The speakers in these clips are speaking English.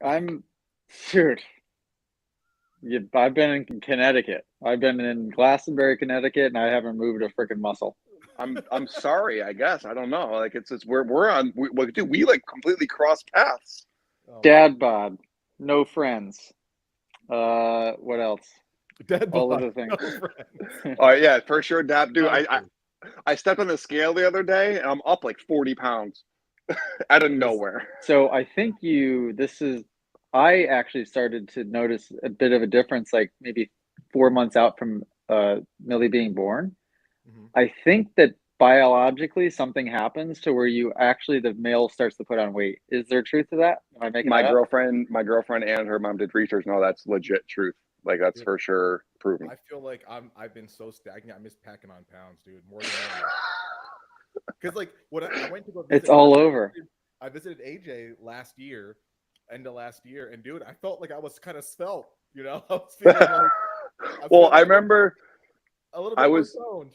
I'm, dude. I've been in Connecticut. I've been in Glastonbury, Connecticut, and I haven't moved a freaking muscle. I'm sorry. I guess I don't know. Like it's we're on. Dude, we like completely cross paths. Oh my Dad bod, no friends. What else? dead All of body, the no things. friends. Oh yeah, for sure, Dap. Dude, Exactly. I stepped on the scale the other day and I'm up like 40 pounds out of This nowhere. So I think I actually started to notice a bit of a difference, like maybe 4 months out from Millie being born. mhm. I think that biologically something happens to where the male starts to put on weight. Is there truth to that? Am I making that up? My girlfriend and her mom did research. No, that's legit truth. Like that's Dude, for sure proven. I feel like I've been so stagnant. I miss packing on pounds, dude, more than ever. Because like when I went to go It's visit her, all over. I visited AJ last year, end of last year, and dude, I felt like I was kind of svelte. You know, I was Well, feeling I remember a little I bit more was toned.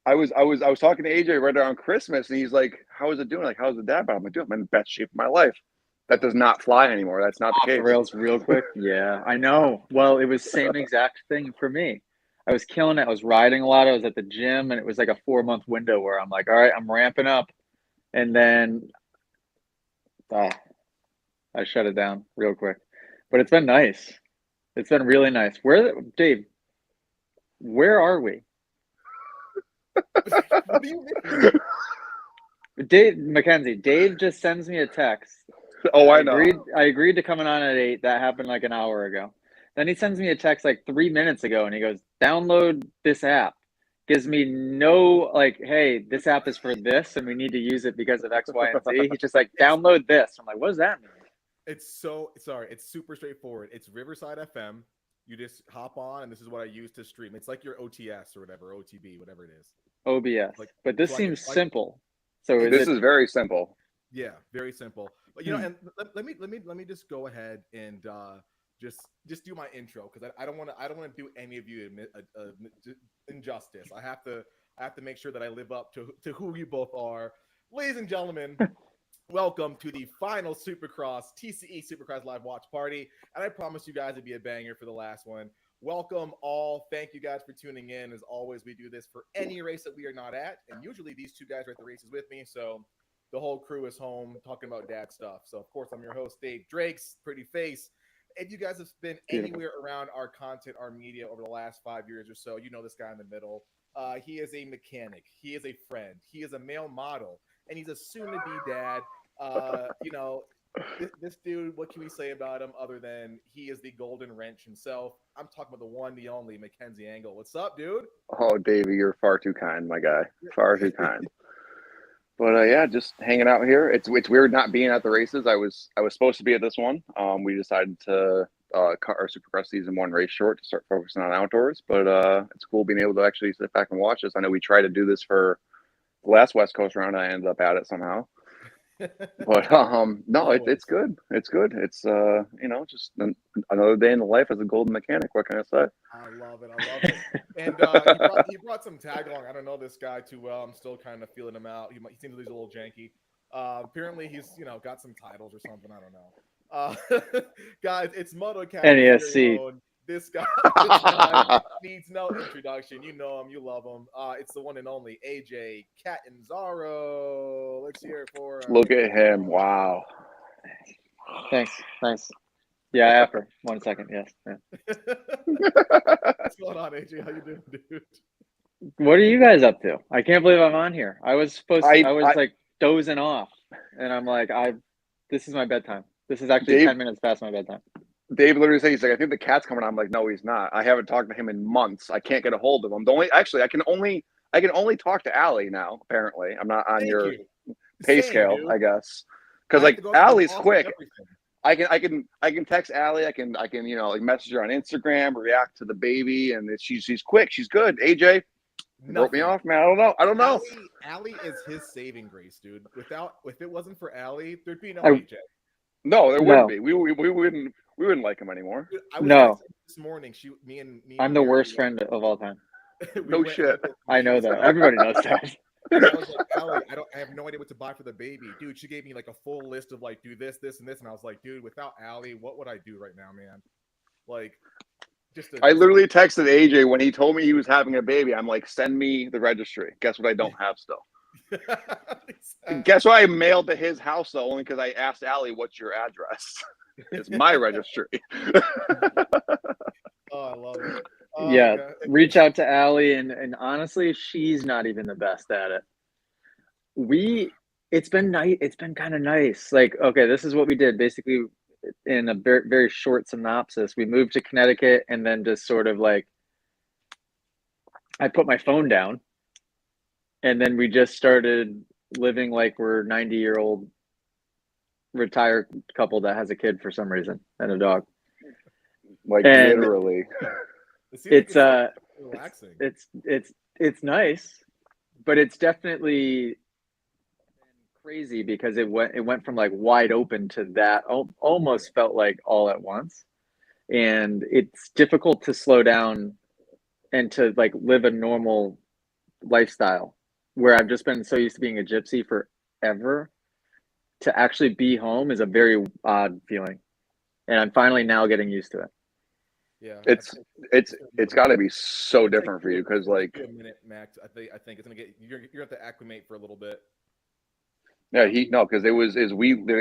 I was talking to AJ right around Christmas, and he's like, "How is it doing? Like, how's the dad?" But I'm like, "Dude, I'm in the best shape of my life." That does Oh, not fly anymore. That's not the Off the case. rails real quick. Yeah, I know. Well, it was same exact thing for me. I was killing it. I was riding a lot. I was at the gym, and it was like a 4 month window where I'm like, all right, I'm ramping up, and then uh, I shut it down real quick. But it's been nice. It's been really nice. Dave? Where are we? what do you mean? Dave Mackenzie. Dave just sends me a text. Oh, I know. I agreed to coming on at 8. That happened like an hour ago. Then he sends me a text like 3 minutes ago, and he goes, "Download this app." Gives me no like, "Hey, this app is for this, and we need to use it because of X, Y, and Z." He's just like, It's "Download this." I'm like, "What does that mean?" it's so sorry. It's super straightforward. It's Riverside FM. You just hop on, and this is what I use to stream. It's like your OTS or whatever, OTB, whatever it is. OBS. Like But this so, I can seems like simple. So is it's This it? is very simple. yeah, very simple. But you know, Hmm. and let me just go ahead and just do my intro because I don't want to do any of you injustice. I have to make sure that I live up to who you both are, ladies and gentlemen. Welcome to the final Supercross TCE Supercross live watch party, and I promise you guys it'd be a banger for the last one. Welcome all. Thank you guys for tuning in. As always, we do this for any race that we are not at, and usually these two guys are at the races with me, so the whole crew is home talking about dad stuff. So of course I'm your host Dave Drake's pretty face. If you guys have been Beautiful. anywhere around our content, our media over the last 5 years or so, you know this guy in the middle. He is a mechanic. He is a friend. He is a male model, and he's a soon-to-be dad. You know, this dude. What can we say about him other than he is the golden wrench himself? I'm talking about the one, the only Mackenzie Angle. What's up, dude? Oh, Davey, you're far too kind, my guy. Far too kind. But yeah, just hanging out here. It's weird not being at the races. I was supposed to be at this one. We decided to cut our Supercross season one race short to start focusing on outdoors. But it's cool being able to actually sit back and watch this. I know we tried to do this for the last West Coast round. I ended up at it somehow. But no, it's Always. good. It's good. It's just another day in the life as a golden mechanic. What can I say? I love it. I love it. And he brought some tag along. I don't know this guy too well. I'm still kind of feeling him out. He seems like he's a little janky. Apparently he's got some titles or something. I don't know. Guys, it's Moto Academy's very NESC. own. This guy, this guy needs no introduction. You know him, you love him. It's the one and only AJ Catanzaro. Let's hear it for him. Look at him! Wow. Thanks. Thanks. Yeah, after 1 second. Yes. Yeah. What's going on, AJ? How you doing, dude? What are you guys up to? I can't believe I'm on here. I was I like dozing off, and I'm like, this is my bedtime. This is actually Dave 10 minutes past my bedtime. Dave literally said he's like, I think the cat's coming on. I'm like, no, he's not. I haven't talked to him in months. I can't get a hold of him. The only actually I can only talk to Allie now. Apparently, I'm not on Thank your you. pay Same, scale, dude. I guess, because I have like to go through the Allie's boss and quick. everything. I can text Allie. I can like message her on Instagram, react to the baby, and she's quick. She's good. AJ wrote me Nothing. off, man. I don't know. I don't know. Allie is his saving grace, dude. If it wasn't for Allie, there'd be no I AJ. No, there wouldn't no be. We wouldn't like him anymore. Dude, I was no. texting this morning. Me I'm and the Mary worst friend of all time. we No went and shit. looked at some I know shoes. that. Everybody knows that. And I was like, Allie, I have no idea what to buy for the baby. Dude, she gave me like a full list of like, do this, this, and this. And I was like, dude, without Allie, what would I do right now, man? Like, I literally texted AJ when he told me he was having a baby. I'm like, send me the registry. Guess what I don't have still? Guess what I mailed to his house though, only because I asked Allie, what's your address? It's my registry. Oh, I love it. Yeah, reach out to Allie, and honestly, she's not even the best at it. It's been nice. It's been kind of nice. Like, okay, this is what we did. Basically, in a very, very short synopsis, we moved to Connecticut, and then just sort of like, I put my phone down, and then we just started living like we're 90-year-old retired couple that has a kid for some reason and a dog. Like, and literally. It's relaxing. It's nice, but it's definitely crazy because it went from like wide open to that almost felt like all at once, and it's difficult to slow down and to like live a normal lifestyle where I've just been so used to being a gypsy forever. To actually be home is a very odd feeling, and I'm finally now getting used to it. Yeah, it's got to be so different for you because like a minute, Max. I think it's gonna get you're gonna have to acclimate for a little bit. Yeah, because I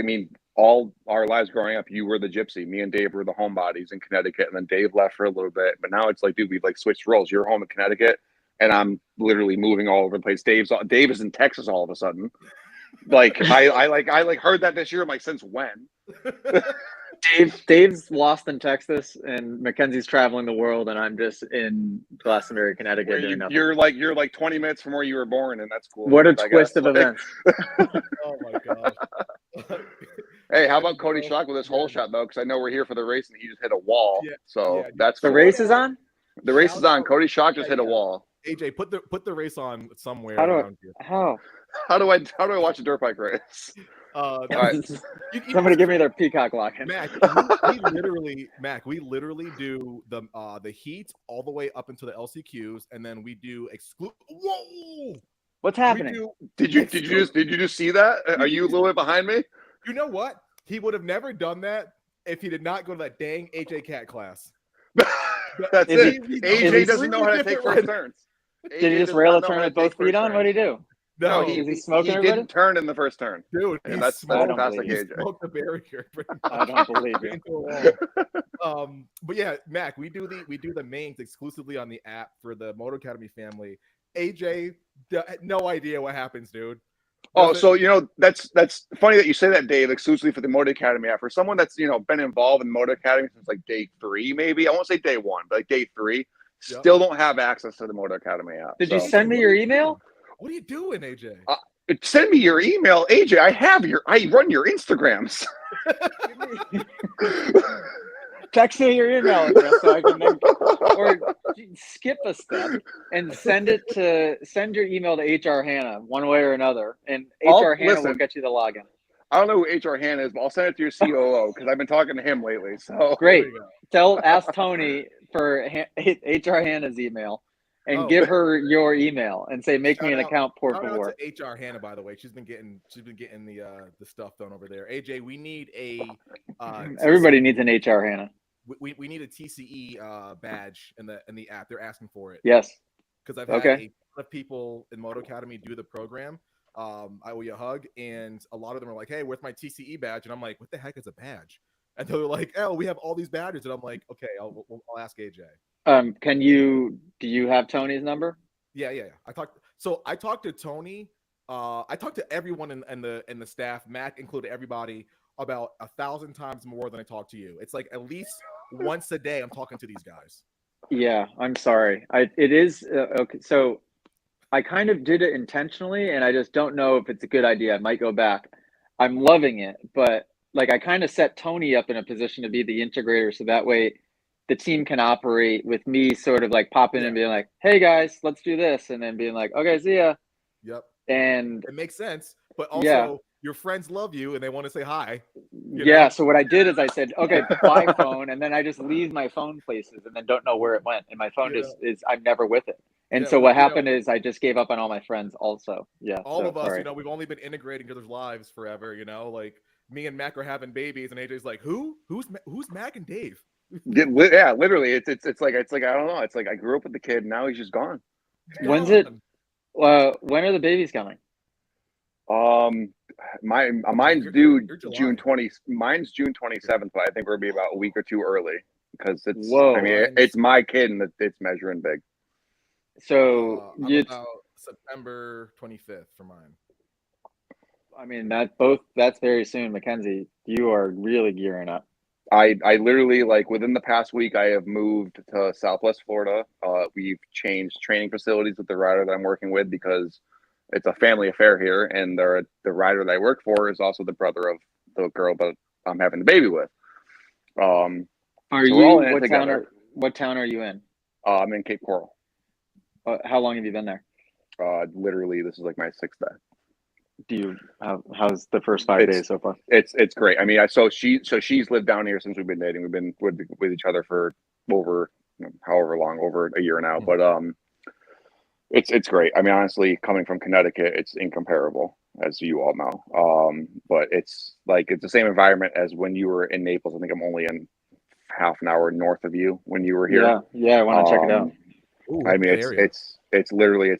mean, all our lives growing up, you were the gypsy. Me and Dave were the homebodies in Connecticut, and then Dave left for a little bit. But now it's like, dude, we've like switched roles. You're home in Connecticut, and I'm literally moving all over the place. Dave is in Texas all of a sudden. Like I heard that this year. I'm like, since when? Dave's lost in Texas, and Mackenzie's traveling the world, and I'm just in Glastonbury, Connecticut. Doing nothing. You're like 20 minutes from where you were born, and that's cool. What a twist of events! Oh my gosh. Hey, how about Cody Shock with his hole shot though? Because I know we're here for the race, and he just hit a wall. That's the cool. race is on. The race is on. Cody Shock just hit a wall. AJ, put the race on somewhere around here. How do I watch a dirt bike race? Somebody give me their Peacock login. Mac, we literally do the heat all the way up into the LCQs, and then we do Whoa! What's happening? Did you just see that? Are you a little bit behind me? You know what? He would have never done that if he did not go to that dang AJ Cat class. That's it. AJ doesn't know how to take first turns. Did he just rail a turn with both feet on? What did he do? No, he didn't turn in the first turn. Dude, that's fantastic. He smoked the barrier. I don't believe you. But yeah, Mac, we do the mains exclusively on the app for the Moto Academy family. AJ, no idea what happens, dude. So that's funny that you say that, Dave, exclusively for the Moto Academy app. For someone that's been involved in Moto Academy since like day 3, maybe I won't say day 1, but like day 3, still don't have access to the Moto Academy app. Did you send me your email? What are you doing, AJ? Send me your email, AJ. I run your Instagrams. Text me your email address so I can or skip a step and send your email to HR Hannah one way or another, and HR Hannah will get you the login. I don't know who HR Hannah is, but I'll send it to your COO because I've been talking to him lately. So great. Ask Tony for HR Hannah's email. And give her your email and say, make me an account, por favor. To HR Hannah, by the way, she's been getting the stuff done over there. AJ, we need a. Everybody needs an HR Hannah. We need a TCE badge in the app. They're asking for it. Yes. Because I've had a ton of people in Moto Academy do the program. I owe you a hug, and a lot of them are like, "Hey, where's my TCE badge?" And I'm like, "What the heck is a badge?" And they're like, "Oh, we have all these badges." And I'm like, "Okay, I'll ask AJ." Do you have Tony's number? Yeah. I talked to Tony. I talked to everyone in the staff, Mac included, everybody, about 1,000 times more than I talk to you. It's like at least once a day I'm talking to these guys. Yeah, I'm sorry. It is okay. So I kind of did it intentionally, and I just don't know if it's a good idea. I might go back. I'm loving it, but like I kind of set Tony up in a position to be the integrator, so that way the team can operate with me sort of like popping in and being like, "Hey guys, let's do this," and then being like, "Okay, see ya." Yep. And it makes sense, but also your friends love you and they want to say hi. You know? So what I did is I said, "Okay, bye phone," and then I just leave my phone places and then don't know where it went, and my phone is I'm never with it. And Yeah, so well, what happened is I just gave up on all my friends also. Yeah. all So of us, sorry. we've only been integrating each other's lives forever. Like me and Mac are having babies, and AJ's like, who's Mac and Dave? Yeah, literally, it's like I don't know. It's like I grew up with the kid, and now he's just gone. When's it? When are the babies coming? Mine's You're due July. Mine's June 27th, but I think we're gonna be about a week or two early because I Whoa. mean, it's my kid and it's measuring big. So I'm about September 25th for mine. I mean, that's very soon, Mackenzie. You are really gearing up. I literally, like, within the past week, I have moved to Southwest Florida. We've changed training facilities with the rider that I'm working with because it's a family affair here, and the rider that I work for is also the brother of the girl that I'm having the baby with. So we're all in it together. What town are you in? I'm in Cape Coral. How long have you been there? Literally, this is like my 6th day. How's the first 5 days so far? It's great. I mean, she's lived down here since we've been dating. We've been with each other for over however long, over a year now. But it's great. I mean, honestly, coming from Connecticut, it's incomparable, as you all know. But it's the same environment as when you were in Naples. I think I'm only in half an hour north of you when you were here. Yeah, I want to check it out. Ooh, I mean, area. it's literally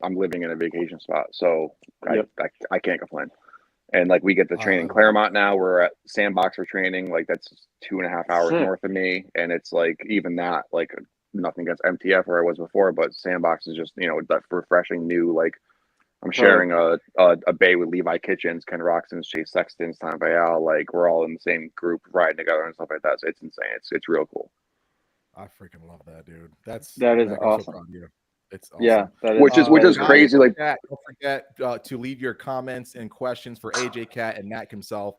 I'm living in a vacation spot, so Yep. I can't complain. And like we get to train in Claremont now. We're at Sandbox for training. Like that's 2.5 hours Sick. north of me, and it's like even that, like, nothing against MTF where I was before, but Sandbox is just that refreshing new. Like I'm sharing a bay with Levi Kitchens, Ken Roxon's, Chase Sexton's, Tom Vial. Like we're all in the same group riding together and stuff like that. So it's insane. It's real cool. I freaking love that, dude. That is Mac, awesome. So proud of you. It's awesome. Yeah, that is which is guys, crazy. Like, don't forget to leave your comments and questions for AJ Cat and Mac himself.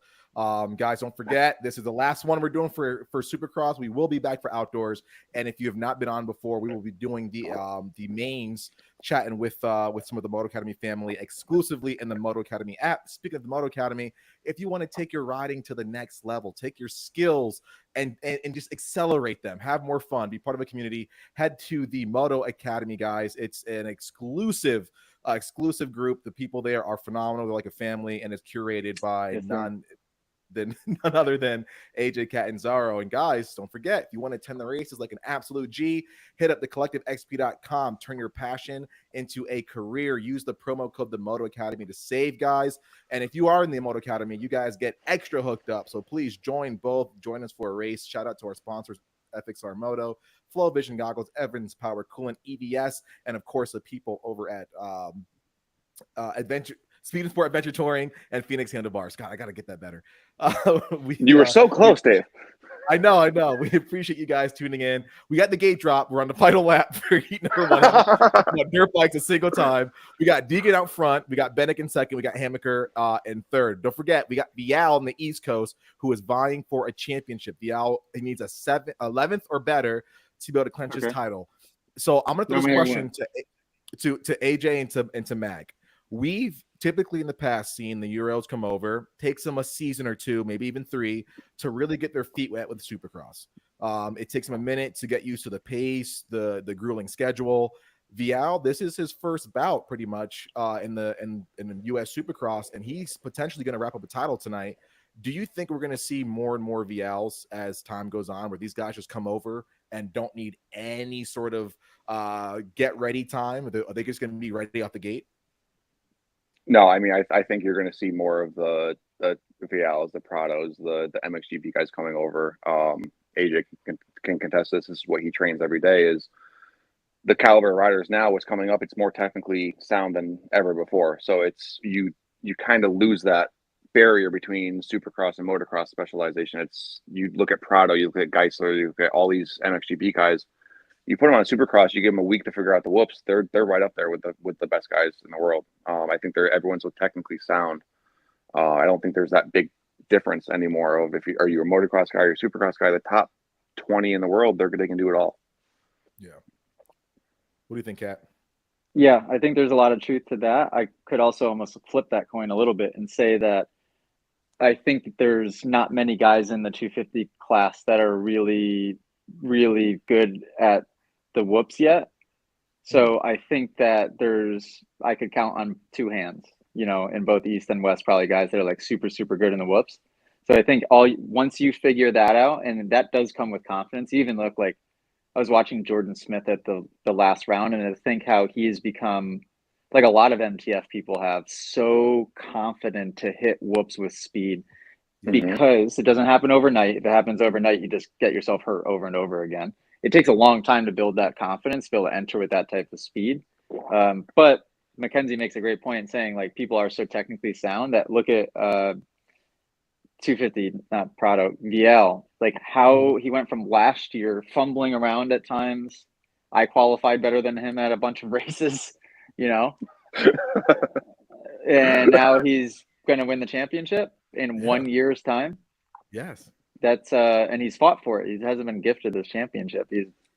Guys, don't forget, this is the last one we're doing for Supercross. We will be back for outdoors, and if you have not been on before, we will be doing the mains, chatting with some of the Moto Academy family exclusively in the Moto Academy app. Speaking of the Moto Academy, if you want to take your riding to the next level, take your skills and just accelerate them, have more fun, be part of a community, head to the Moto Academy, guys. It's an exclusive group. The people there are phenomenal. They're like a family, and it's curated by none other than AJ Catanzaro. And guys, don't forget, if you want to attend the races like an absolute G, hit up thecollectivexp.com. Turn your passion into a career. Use the promo code the Moto Academy to save, guys. And if you are in the Moto Academy, you guys get extra hooked up. So please join us for a race. Shout out to our sponsors, FXR Moto, Flow Vision Goggles, Evans Power Coolant, EVS, and of course the people over at Speed and Sport Adventure Touring and Phoenix Handlebars. God, I got to get that better. You were so close, Dave. I know. We appreciate you guys tuning in. We got the gate drop. We're on the final lap for heat number 1. Dirt bikes a single time. We got Deegan out front. We got Bennick in second. We got Hammaker in third. Don't forget, we got Vial on the East Coast who is vying for a championship. Vial, he needs a 11th or better to be able to clinch his title. So I'm going to throw this question to AJ and to Mag. We've typically in the past seen the Euros come over, takes them a season or 2, maybe even 3, to really get their feet wet with Supercross. It takes them a minute to get used to the pace, the grueling schedule. Vial, this is his first bout pretty much in the US Supercross, and he's potentially going to wrap up a title tonight. Do you think we're going to see more and more Vials as time goes on, where these guys just come over and don't need any sort of get ready time? Are they just going to be ready off the gate? No, I mean, I think you're going to see more of the Vials, the Prados, the MXGP guys coming over. AJ can contest this. This is what he trains every day. Is the caliber of riders now? What's coming up? It's more technically sound than ever before. So it's you kind of lose that barrier between Supercross and motocross specialization. It's you look at Prado, you look at Geisler, you look at all these MXGP guys. You put them on a Supercross, you give them a week to figure out the whoops. They're right up there with the best guys in the world. I think everyone's so technically sound. I don't think there's that big difference anymore of are you a motocross guy or a Supercross guy. The top 20 in the world, they can do it all. Yeah. What do you think, Kat? Yeah, I think there's a lot of truth to that. I could also almost flip that coin a little bit and say that I think there's not many guys in the 250 class that are really, really good at the whoops yet. So I think that I could count on two hands, in both East and West, probably guys that are like super, super good in the whoops. So I think once you figure that out, and that does come with confidence. You even look like I was watching Jordan Smith at the last round, and I think how he's become, like a lot of MTF people have, so confident to hit whoops with speed because it doesn't happen overnight. If it happens overnight, you just get yourself hurt over and over again. It takes a long time to build that confidence, to be able to enter with that type of speed. But Mackenzie makes a great point saying, like, people are so technically sound that look at 250, not Prado, VL, like how he went from last year fumbling around at times. I qualified better than him at a bunch of races, and now he's going to win the championship in 1 year's time. Yes. That's and he's fought for it. He hasn't been gifted this championship.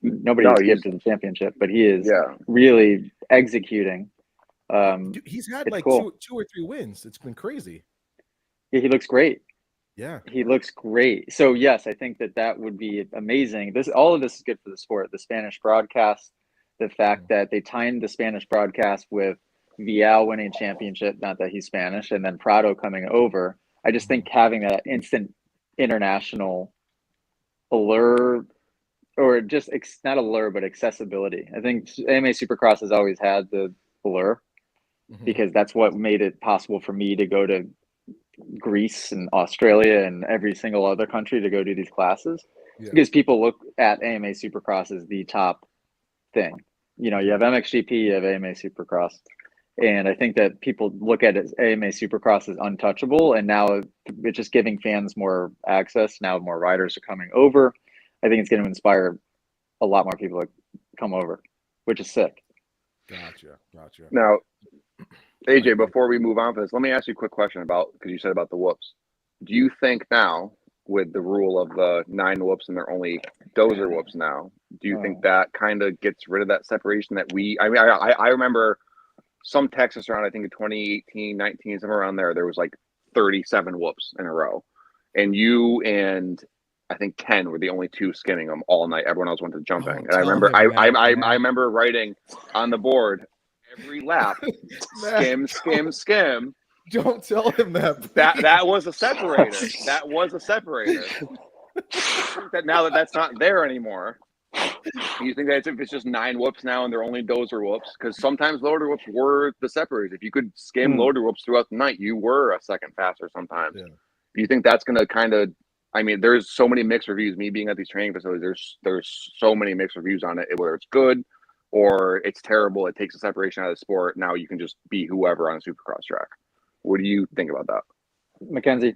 Nobody's gifted the championship, but he is really executing. Dude, he's had like cool. two or three wins. It's been crazy. Yeah, he looks great. Yeah, he looks great. So yes, I think that would be amazing. All of this is good for the sport. The Spanish broadcast, the fact that they timed the Spanish broadcast with Vial winning championship, not that he's Spanish, and then Prado coming over. I just think having that instant international allure, or just not allure, but accessibility. I think AMA Supercross has always had the allure because that's what made it possible for me to go to Greece and Australia and every single other country to go do these classes, because people look at AMA Supercross as the top thing. You have MXGP, you have AMA Supercross, and I think that people look at it as AMA Supercross as untouchable, and now it's just giving fans more access. Now more riders are coming over. I think it's going to inspire a lot more people to come over, which is sick. Gotcha. Now, AJ, before we move on for this, let me ask you a quick question because you said about the whoops. Do you think now, with the rule of the 9 whoops and they're only dozer whoops now, do you think that kind of gets rid of that separation that I remember some Texas round, I think in 2018, 19, somewhere around there was like 37 whoops in a row. And you and I think Ken were the only two skimming them all night. Everyone else went to jumping. And I remember I remember writing on the board every lap, skim. Don't tell him that. That was a separator. That was a separator. That now that's not there anymore. You think that if it's just 9 whoops now and they're only dozer whoops, because sometimes loader whoops were the separators. If you could skim loader whoops throughout the night, you were a second faster sometimes. Yeah. Do you think that's going to kind of? I mean, there's so many mixed reviews. Me being at these training facilities, there's so many mixed reviews on it, whether it's good or it's terrible. It takes the separation out of the sport. Now you can just beat whoever on a Supercross track. What do you think about that, Mackenzie?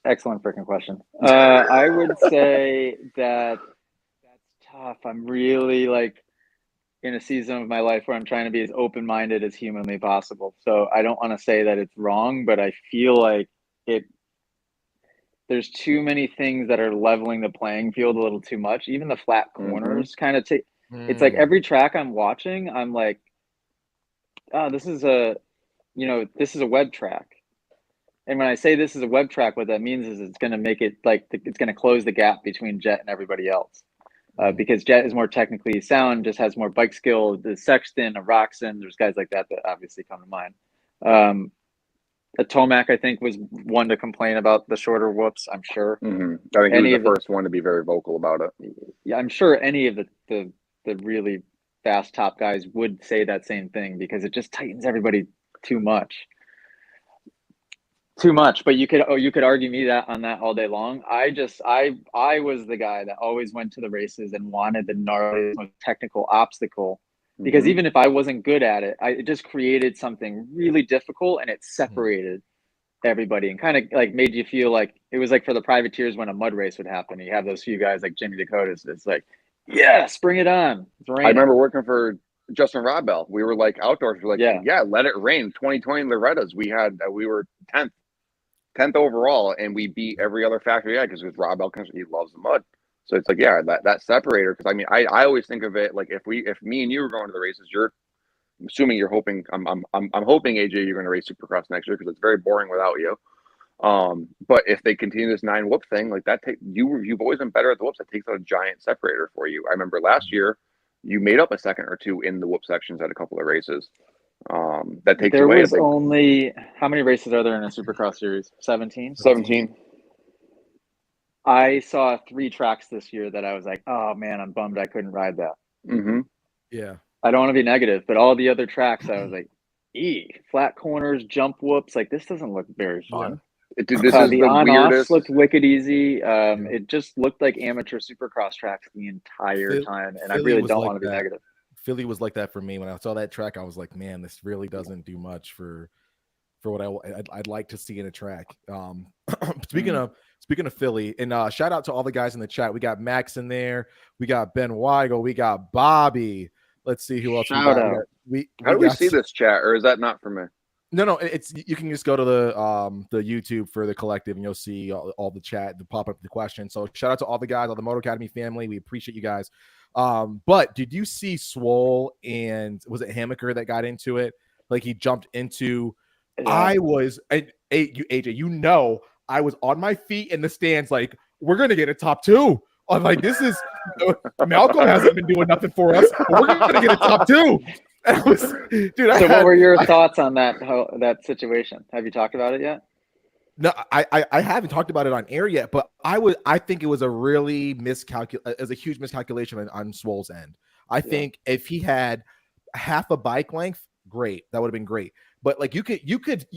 Excellent freaking question. I would say that that's tough. I'm really in a season of my life where I'm trying to be as open-minded as humanly possible. So I don't want to say that it's wrong, but I feel like there's too many things that are leveling the playing field a little too much. Even the flat corners kind of take. It's like every track I'm watching, I'm like, oh, this is a web track. And when I say this is a web track, what that means is it's going to make it it's going to close the gap between Jet and everybody else. Because Jet is more technically sound, just has more bike skill. The Sexton, a Roxon, there's guys like that obviously come to mind. A Tomac, I think, was one to complain about the shorter whoops, I'm sure. I think he was the first one to be very vocal about it. Yeah, I'm sure any of the really fast top guys would say that same thing, because it just tightens everybody too much. But you could argue me on that all day long. I was the guy that always went to the races and wanted the gnarliest, most technical obstacle, because even if I wasn't good at it, it just created something really difficult, and it separated everybody and kind of made you feel like it was like for the privateers when a mud race would happen. You have those few guys like Jimmy Dakotas. It's like, yes, bring it on. It's raining. I remember working for Justin Rodbell. We were outdoors. We're yeah, let it rain. 2020 Loretta's. We were 10th overall, and we beat every other factory because with Rob Elkins, he loves the mud. So it's that separator. Because I always think of it if me and you were going to the races, I'm assuming you're hoping. I'm hoping, AJ, you're going to race Supercross next year, because it's very boring without you. But if they continue this 9 whoop thing, you've always been better at the whoops. That takes out a giant separator for you. I remember last year you made up a second or two in the whoop sections at a couple of races. That takes There away was only, how many races are there in a Supercross series? 17? 17. I saw 3 tracks this year that I was like, oh man, I'm bummed I couldn't ride that. Mm-hmm. Yeah. I don't want to be negative, but all the other tracks, I was like, flat corners, jump whoops. Like, this doesn't look very fun. This is the the on-offs weirdest. looked wicked easy. It just looked like amateur Supercross tracks the entire time, and I really don't want to be negative. Philly was like that for me. When I saw that track, I was like, man, this really doesn't do much for what I'd like to see in a track. Speaking of Philly, and shout out to all the guys in the chat. We got Max in there. We got Ben Weigel. We got Bobby. Let's see who else we got. Out. How do we see this chat, or is that not for me? No, it's, you can just go to the YouTube for the collective, and you'll see all the chat, the pop up the question. So shout out to all the guys, all the Moto Academy family. We appreciate you guys. But did you see Swole and was it Hammaker that got into it? Like he jumped into. Yeah. I was AJ. You know, I was on my feet in the stands, like we're gonna get a top 2. I'm like, this is Malcolm hasn't been doing nothing for us, but we're gonna get a top 2. What were your thoughts on that situation? Have you talked about it yet? No, I haven't talked about it on air yet, but I think it was a really a huge miscalculation on Swole's end. I think if he had half a bike length, great, that would have been great. But like you could,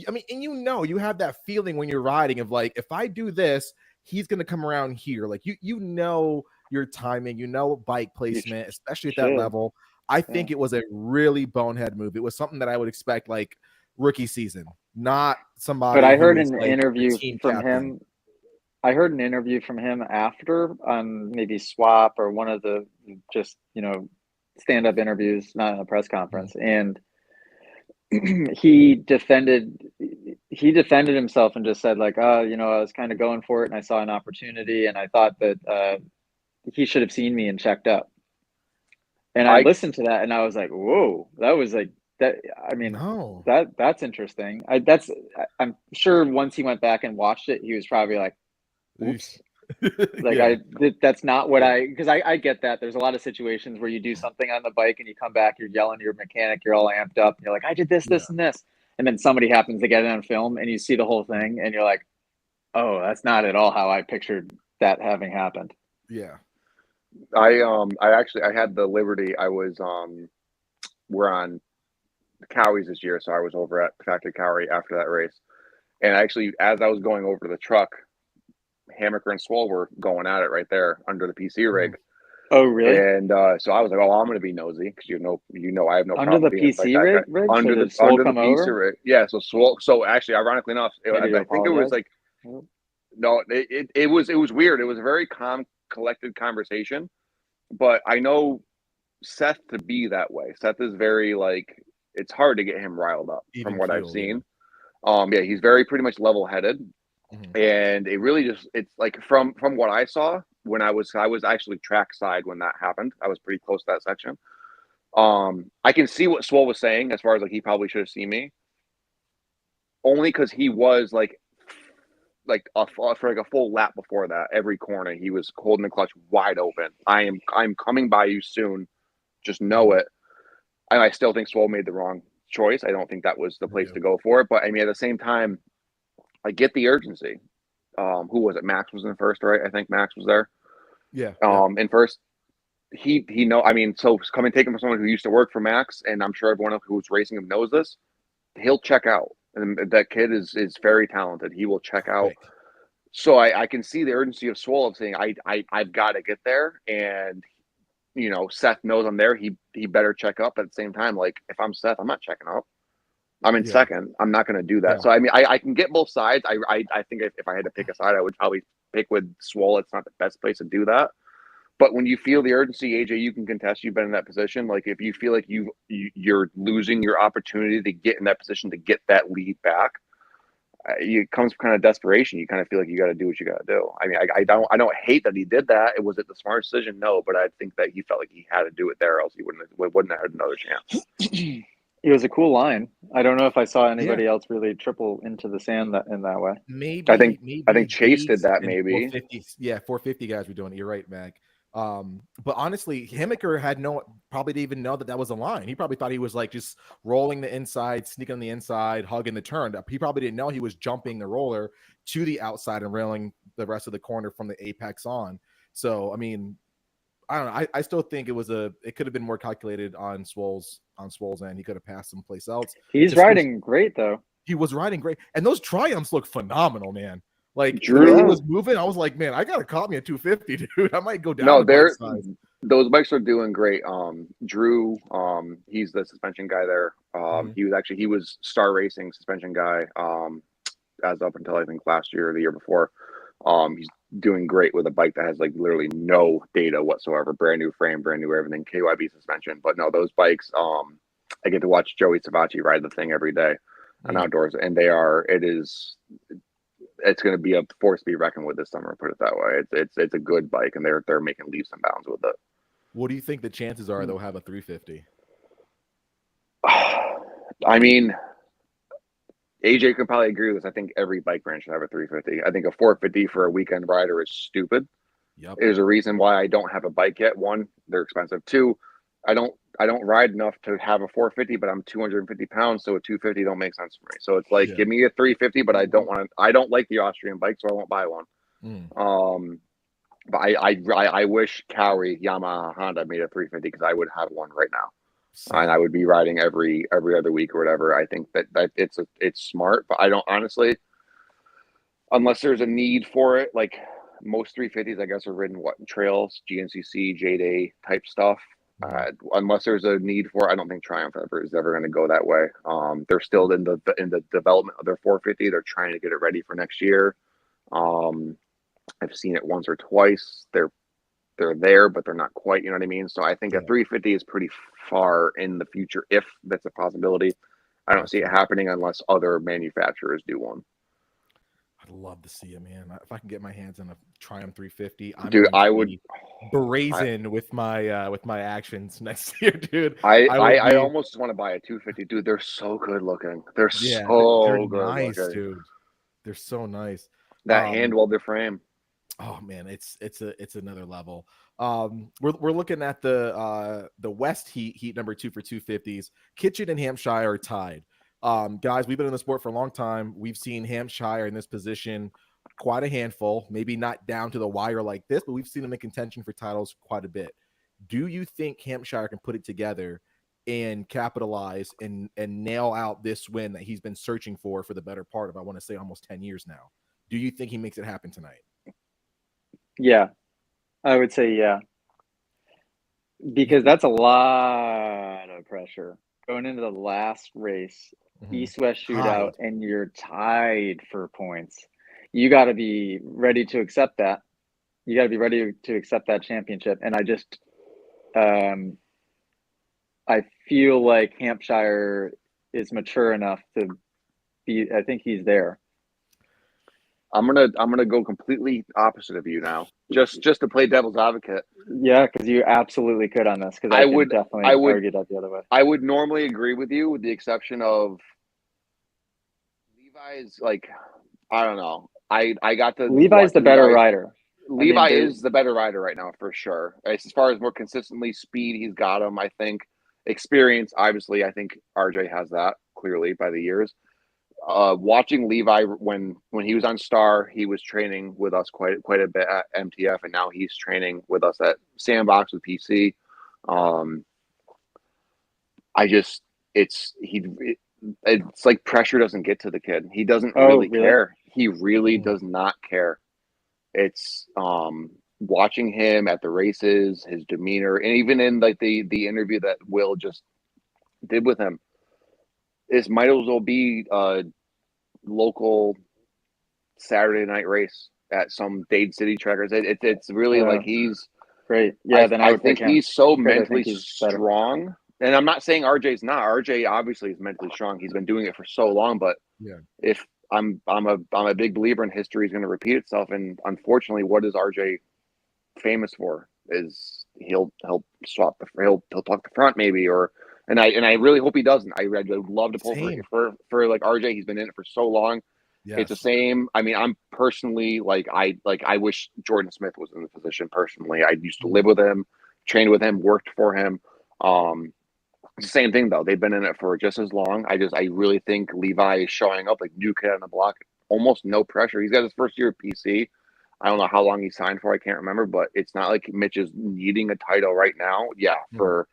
I mean, and you have that feeling when you're riding of like, if I do this, he's gonna come around here. Like you know your timing, bike placement, especially at that level. I think it was a really bonehead move. It was something that I would expect like rookie season, not somebody. But I heard an interview from him. I heard an interview from him after on maybe Swap or one of the just stand-up interviews, not in a press conference, and he defended himself and just said like, I was kind of going for it and I saw an opportunity and I thought that he should have seen me and checked up. And I listened to that and I was like, whoa, that was like that. I mean, that's interesting. I'm sure once he went back and watched it, he was probably like, oops. Like that's not what because I get that there's a lot of situations where you do something on the bike and you come back, you're yelling to your mechanic, you're all amped up and you're like, I did this and this, and then somebody happens to get it on film and you see the whole thing and you're like, oh, that's not at all how I pictured that having happened. I had the liberty. We're on the Cowies this year, so I was over at Factory Cowie after that race, and actually as I was going over to the truck, Hammaker and Swole were going at it right there under the PC rig. Oh, really? And so I was like, "Oh, I'm going to be nosy because I have no under problem the being PC like rig under the PC rig." Yeah. So Swole. So actually, ironically enough, I think it was like, no, it was weird. It was a very calm, collected conversation, but I know Seth to be that way. Seth is very like it's hard to get him riled up from what I've seen. He's very pretty much level headed. And it really it's like from what I saw when I was actually trackside when that happened. I was pretty close to that section. I can see what Swole was saying as far as like he probably should have seen me. Only because he was for a full lap before that, every corner he was holding the clutch wide open. I'm coming by you soon. Just know it. And I still think Swole made the wrong choice. I don't think that was the place to go for it. But I mean, at the same time, I get the urgency. Who was it? Max was in first, right? I think Max was there. In first, so taking from someone who used to work for Max, and I'm sure everyone who's racing him knows this, he'll check out. And that kid is very talented. He will check out. Right. So I can see the urgency of Swole of saying, I've got to get there. And, Seth knows I'm there. He better check up at the same time. Like, if I'm Seth, I'm not checking up. I'm in second. I'm not going to do that. So, I mean, I can get both sides. I think if I had to pick a side, I would probably pick with Swole. It's not the best place to do that. But when you feel the urgency, AJ, you can contest. You've been in that position. Like, if you feel like you're losing your opportunity to get in that position to get that lead back, it comes from kind of desperation. You kind of feel like you got to do what you got to do. I mean, I don't hate that he did that. Was it the smart decision? No, but I think that he felt like he had to do it there, else he wouldn't have had another chance. It was a cool line. I don't know if I saw anybody else really triple into the sand in that way. Maybe I think Chase did that. Maybe 450. Yeah, 450 guys were doing it. You're right, Mac. But honestly, Himmiker probably didn't even know that was a line. He probably thought he was like just rolling the inside, sneaking on the inside, hugging the turn. He probably didn't know he was jumping the roller to the outside and railing the rest of the corner from the apex on. So, I mean, I don't know. I still think it could have been more calculated on Swole's end. He could have passed someplace else. He's riding great though. He was riding great. And those triumphs look phenomenal, man. Like Drew, the way he was moving, I was like, man, I gotta caught me at 250, dude. I might go down. No, those bikes are doing great. Drew, he's the suspension guy there. He was Star Racing suspension guy. As up until I think last year or the year before. He's doing great with a bike that has like literally no data whatsoever. Brand new frame, brand new everything. KYB suspension. But no, those bikes. I get to watch Joey Savacci ride the thing every day on outdoors, and it's going to be a force to be reckoned with this summer. Put it that way. It's a good bike, and they're making leaps and bounds with it. What do you think the chances are they'll have a 350? I mean, AJ could probably agree with this. I think every bike brand should have a 350. I think a 450 for a weekend rider is stupid. Yep. There's a reason why I don't have a bike yet. One, they're expensive. Two, I don't ride enough to have a 450, but I'm 250 pounds, so a 250 don't make sense for me. So it's like, give me a 350, but I don't like the Austrian bike, so I won't buy one. But I wish Cowie, Yamaha, Honda made a 350 because I would have one right now. And I would be riding every other week or whatever. I think that it's smart, but I don't honestly, unless there's a need for it, like most 350s, I guess, are ridden trails, GNCC, J-Day type stuff. Unless there's a need for it, I don't think Triumph is ever going to go that way. They're still in the development of their 450. They're trying to get it ready for next year. I've seen it once or twice. They're there, but they're not quite, you know what I mean? So I think a 350 is pretty far in the future, if that's a possibility. I don't see it happening unless other manufacturers do one. I'd love to see it, man. If I can get my hands on a Triumph 350, I would be brazen with my actions next year, dude. I almost want to buy a 250, dude. They're so good looking. They're so good nice, looking, dude. They're so nice. That hand welded frame. Oh man, it's another level. We're looking at the West heat number 2 for 250s. Kitchen and Hampshire are tied. Guys, we've been in the sport for a long time. We've seen Hampshire in this position quite a handful, maybe not down to the wire like this, but we've seen them in contention for titles quite a bit. Do you think Hampshire can put it together and capitalize and nail out this win that he's been searching for the better part of, I want to say, almost 10 years now? Do you think he makes it happen tonight? Yeah, I would say yeah. Because that's a lot of pressure going into the last race, East-West shootout, and you're tied for points. You got to be ready to accept that. You got to be ready to accept that championship. And I just, I feel like Hampshire is mature enough to be. I think he's there. I'm gonna go completely opposite of you now, just to play devil's advocate. Yeah, because you absolutely could on this. Because I would definitely argue that the other way. I would normally agree with you, with the exception of Levi's. Like, I don't know. I got to Levi's the better rider. Levi is the better rider right now for sure. As far as more consistently speed, he's got him. I think experience, obviously, I think RJ has that clearly by the years. Watching Levi when he was on Star, he was training with us quite a bit at MTF, and now he's training with us at Sandbox with PC. It's like pressure doesn't get to the kid. He doesn't really care. He really does not care. It's watching him at the races, his demeanor, and even in like the interview that Will just did with him. This might as well be a local Saturday night race at some Dade City trackers. It's really like he's great. Yeah, I think he's so mentally strong. And I'm not saying RJ's not. RJ obviously is mentally strong. He's been doing it for so long. But if I'm a big believer in history is going to repeat itself. And unfortunately, what is RJ famous for? Is he'll talk the front maybe, and I really hope he doesn't. I would love to pull for like RJ. He's been in it for so long. It's the same. I mean, I'm personally I wish Jordan Smith was in the position personally. I used to live with him, trained with him, worked for him. It's the same thing though. They've been in it for just as long. I really think Levi is showing up like new kid on the block, almost no pressure. He's got his first year at PC. I don't know how long he signed for. I can't remember, but it's not like Mitch is needing a title right now. Yeah, for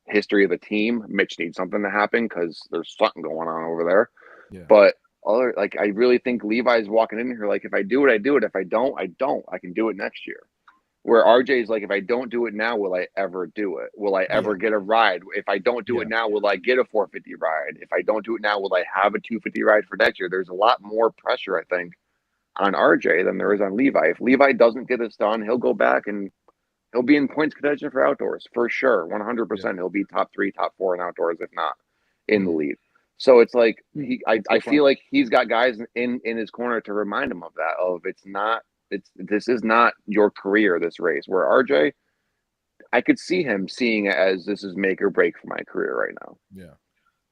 history of the team, Mitch needs something to happen because there's something going on over there. Yeah. But I really think Levi's walking in here like, if I do it, I do it. If I don't, I don't. I can do it next year. Where RJ's like, if I don't do it now, will I ever do it? Will I ever get a ride? If I don't do it now, will I get a 450 ride? If I don't do it now, will I have a 250 ride for next year? There's a lot more pressure, I think, on RJ than there is on Levi. If Levi doesn't get this done, he'll go back and he'll be in points contention for outdoors for sure. 100%. He'll be top 3, top 4 in outdoors, if not in the lead. So it's like I feel like he's got guys in his corner to remind him of that. This is not your career, this race. Where RJ, I could see him seeing it as this is make or break for my career right now.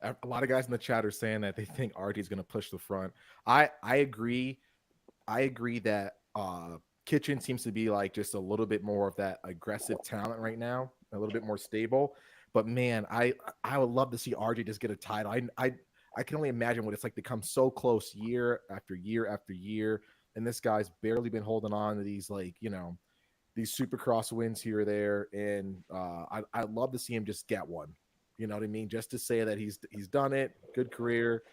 Yeah. A lot of guys in the chat are saying that they think RJ is going to push the front. I agree. I agree that Kitchen seems to be like just a little bit more of that aggressive talent right now, a little bit more stable. But man, I would love to see RJ just get a title. I can only imagine what it's like to come so close year after year after year. And this guy's barely been holding on to these, like, you know, these Supercross wins here or there. And I'd love to see him just get one. You know what I mean? Just to say that he's done it, good career,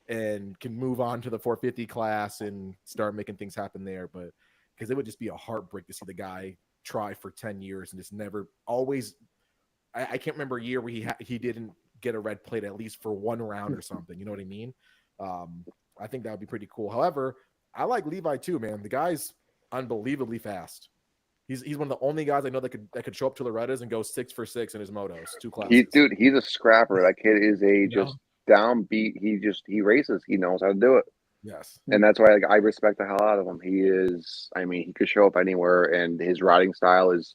and can move on to the 450 class and start making things happen there. But because it would just be a heartbreak to see the guy try for 10 years and just never always. I can't remember a year where he didn't get a red plate at least for one round or something. You know what I mean? I think that would be pretty cool. However, I like Levi too, man. The guy's unbelievably fast. He's one of the only guys I know that could show up to Loretta's and go 6 for 6 in his motos, 2 classes. He's a scrapper. That kid is just downbeat. He races. He knows how to do it. Yes. And that's why I respect the hell out of him. He could show up anywhere, and his riding style is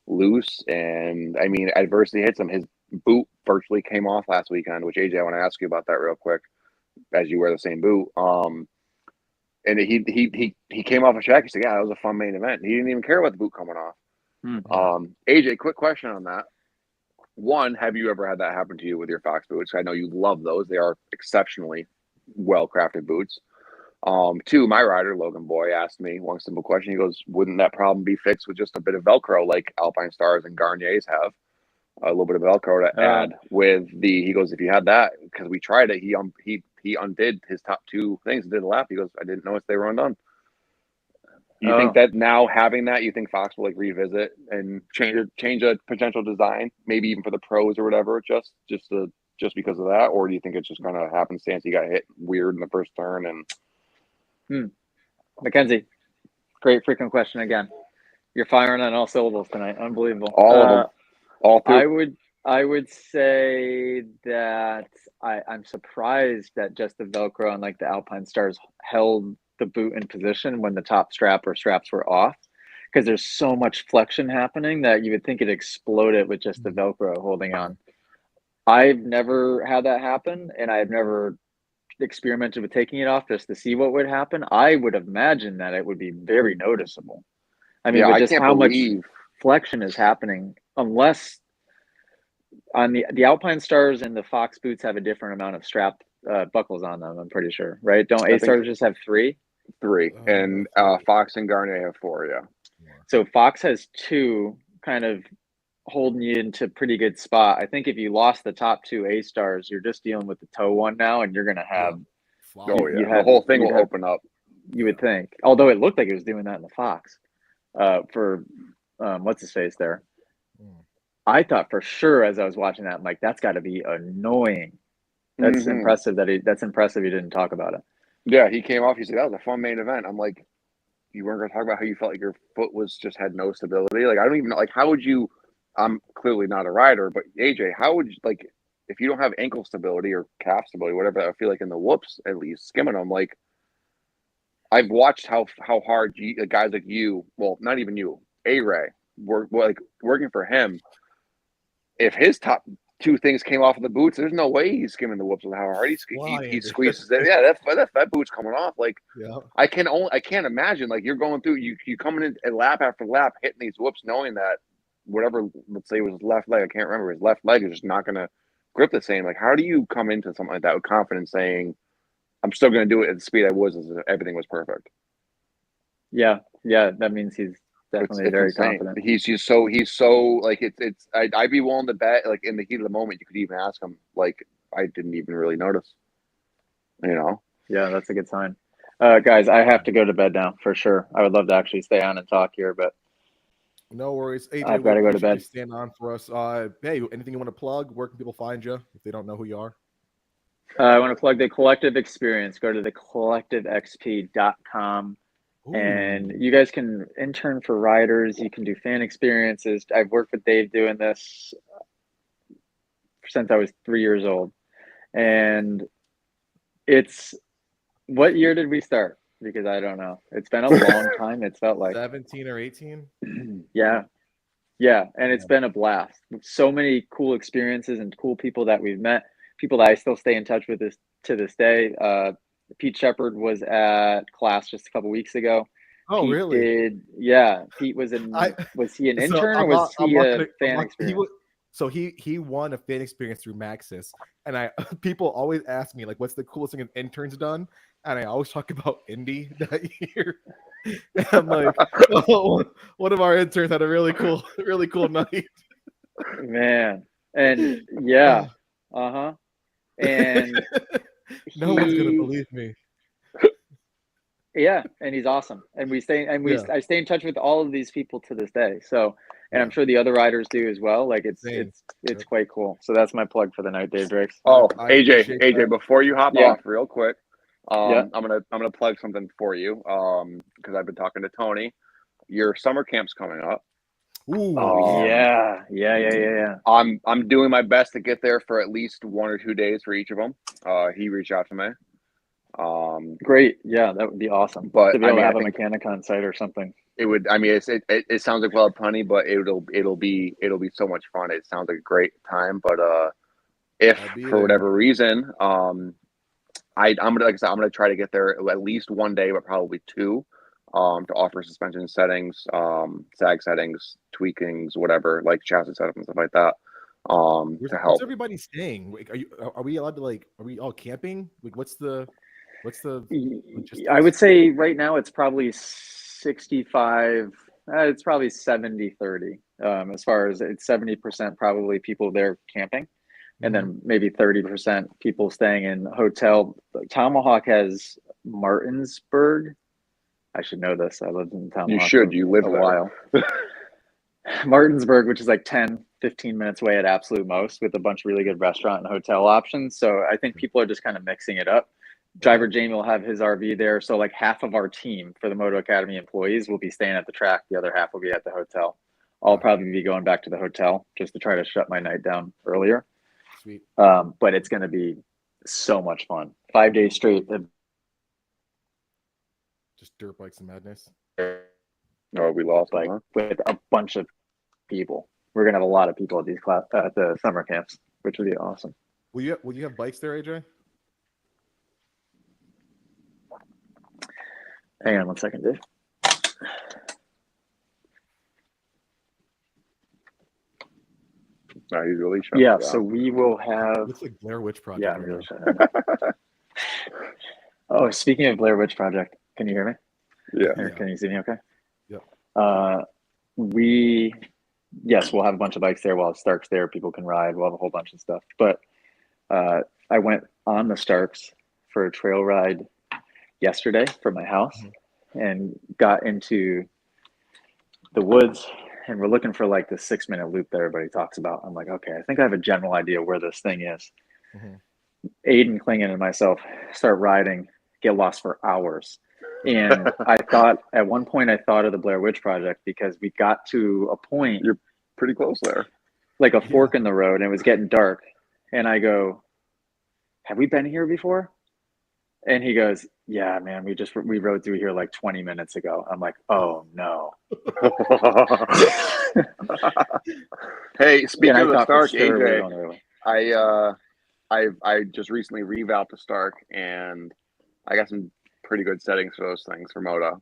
loose. And I mean, adversity hits him. His boot virtually came off last weekend, which AJ, I want to ask you about that real quick, as you wear the same boot. And he came off a check. He said, "Yeah, that was a fun main event." He didn't even care about the boot coming off. Mm-hmm. AJ, quick question on that. One, have you ever had that happen to you with your Fox boots? I know you love those. They are exceptionally well-crafted boots. Two, my rider, Logan Boy, asked me one simple question. He goes, wouldn't that problem be fixed with just a bit of Velcro like Alpine Stars and Garniers have? A little bit of Velcro to add with he goes, if you had that, because we tried it, he undid his top 2 things and did a lap. He goes, I didn't notice they were undone. You think that now having that, you think Fox will like revisit and change a potential design, maybe even for the pros or whatever, just because of that? Or do you think it's just going to happenstance? He got hit weird in the first turn and Mackenzie, great freaking question again. You're firing on all syllables tonight. Unbelievable. All of them. All 2. I would say that I'm surprised that just the Velcro on like the Alpine Stars held the boot in position when the top strap or straps were off, because there's so much flexion happening that you would think it exploded with just the Velcro holding on. I've never had that happen, and I've never experimented with taking it off just to see what would happen. I would imagine that it would be very noticeable. I mean, with just how much flexion is happening, unless on the Alpine Stars and the Fox boots have a different amount of strap buckles on them, I'm pretty sure, right? Don't A Stars just have 3? 3, and Fox and Garnier have 4, yeah. So Fox has 2, kind of holding you into pretty good spot. I think if you lost the top 2 A Stars, you're just dealing with the toe one now, and you're going to have the whole thing will open up. You would think, although it looked like it was doing that in the Fox for what's his face there. I thought for sure as I was watching that, I'm like, that's got to be annoying. That's impressive that's impressive he didn't talk about it. Yeah, he came off. He said that was a fun main event. I'm like, you weren't going to talk about how you felt like your foot just had no stability. Like, I don't even know. Like, how would you? I'm clearly not a rider, but AJ, how would you, like, if you don't have ankle stability or calf stability, whatever? I feel like in the whoops, at least skimming them. Like, I've watched how hard guys like you, well, not even you, A-Ray, working for him. If his top two things came off of the boots. There's no way he's skimming the whoops with how hard he squeezes it. Yeah, that boot's coming off. Like Yeah. I can't imagine. Like you're going through, you coming in at lap after lap, hitting these whoops, knowing that whatever, let's say it was his left leg, I can't remember, his left leg is just not going to grip the same. Like how do you come into something like that with confidence, saying I'm still going to do it at the speed I was as if everything was perfect? Yeah, that means he's definitely very insane. confident. He's so like it's I'd be willing to bet, like in the heat of the moment you could even ask him, like I didn't even really notice, you know. Yeah, that's a good sign. Guys, I have to go to bed now for sure. I would love to actually stay on and talk here, but No worries. AJ, I've got to go to bed. Stand on for us. Hey, anything you want to plug? Where can people find you if they don't know who you are? I want to plug the Collective Experience. Go to thecollectivexp.com. And you guys can intern for riders. You can do fan experiences. I've worked with Dave doing this since I was 3 years old. And what year did we start? Because I don't know. It's been a long time. It's felt like 17 or 18. Yeah. And it's been a blast. So many cool experiences and cool people that we've met, people that I still stay in touch with to this day. Pete Shepard was at class just a couple weeks ago. Oh, Pete really? Pete was was he an intern or was he a fan experience? So he won a fan experience through Maxis, and people always ask me like, what's the coolest thing an intern's done? And I always talk about Indy that year. And I'm like, one of our interns had a really cool night. Man, and and no one's gonna believe me. Yeah, and he's awesome, and I stay in touch with all of these people to this day. So, and I'm sure the other riders do as well. Like it's quite cool. So that's my plug for the night, Dave Drakes. Oh, AJ, before you hop off, real quick, I'm gonna plug something for you because I've been talking to Tony. Your summer camp's coming up. Ooh, yeah. I'm doing my best to get there for at least 1 or 2 days for each of them. He reached out to me. Great. Yeah, that would be awesome. But to be able to have a Mechanicon site or something. It would. I mean, it sounds like well plenty, but it'll be so much fun. It sounds like a great time. But if for whatever reason, I'm gonna try to get there at least 1 day, but probably 2, to offer suspension settings, sag settings, tweakings, whatever, like chassis setup and stuff like that. To help. Where's everybody staying? Like, are we allowed to are we all camping? Like, what's the I would say right now it's probably 65. It's probably 70-30. As far as it's 70% probably people there camping, and then maybe 30% people staying in a hotel. Tomahawk has Martinsburg. I should know this. I lived in Tomahawk. You should. You lived a there. while. Martinsburg, which is like 10-15 minutes away at absolute most, with a bunch of really good restaurant and hotel options. So I think people are just kind of mixing it up. Driver Jamie will have his RV there. So like half of our team for the Moto Academy employees will be staying at the track. The other half will be at the hotel. I'll probably be going back to the hotel just to try to shut my night down earlier. Sweet. But it's going to be so much fun. 5 days straight. Just dirt bikes and madness. Oh, we lost with a bunch of people. We're going to have a lot of people at these at the summer camps, which would be awesome. Will you have bikes there, AJ? Hang on 1 second, Dave. No, he's really shut Yeah, down. so we will have. Looks like Blair Witch Project. Yeah, I'm really shut down. Oh, speaking of Blair Witch Project, can you hear me? Yeah. Or can you see me? Okay. Yeah. We'll have a bunch of bikes there while Stark's there. People can ride. We'll have a whole bunch of stuff. But I went on the Starks for a trail ride yesterday from my house and got into the woods, and we're looking for like the 6-minute loop that everybody talks about. I'm like, okay, I think I have a general idea where this thing is. Aiden Klingen and myself start riding, get lost for hours. And at one point I thought of the Blair Witch Project, because we got to a point. You're pretty close there. Like a fork in the road, and it was getting dark. And I go, have we been here before? And he goes, yeah, man, we rode through here like 20 minutes ago. I'm like, oh no. Hey, speaking of the Stark, AJ, I just recently revamped the Stark, and I got some pretty good settings for those things for Moto.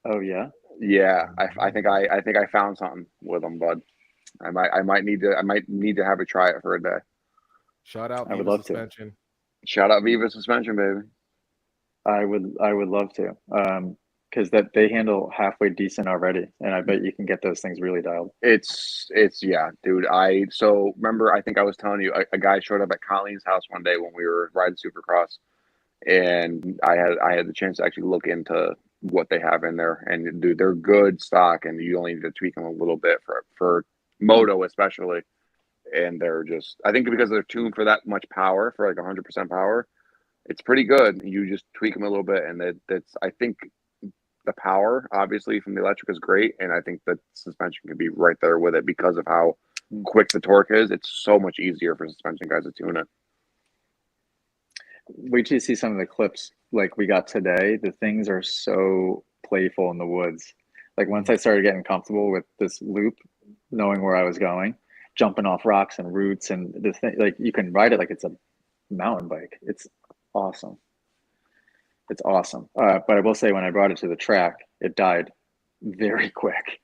Oh yeah. Yeah, I think I found something with them, bud. I might need to have a try it for a day. Shout out I would Viva love to. Suspension. Shout out Viva Suspension, baby. I would love to. Because that they handle halfway decent already, and I bet you can get those things really dialed. It's yeah, dude. So remember, I think I was telling you a guy showed up at Colleen's house one day when we were riding Supercross, and I had the chance to actually look into what they have in there, and dude, they're good stock, and you only need to tweak them a little bit for Moto especially, and they're just I think because they're tuned for that much power for like 100% power, it's pretty good. You just tweak them a little bit, and that's I think the power obviously from the electric is great, and I think the suspension can be right there with it because of how quick the torque is. It's so much easier for suspension guys to tune it. Wait till you see some of the clips like we got today. The things are so playful in the woods. Like once I started getting comfortable with this loop, knowing where I was going, jumping off rocks and roots, and the thing like you can ride it like it's a mountain bike. It's awesome. It's awesome. But I will say, when I brought it to the track, it died very quick.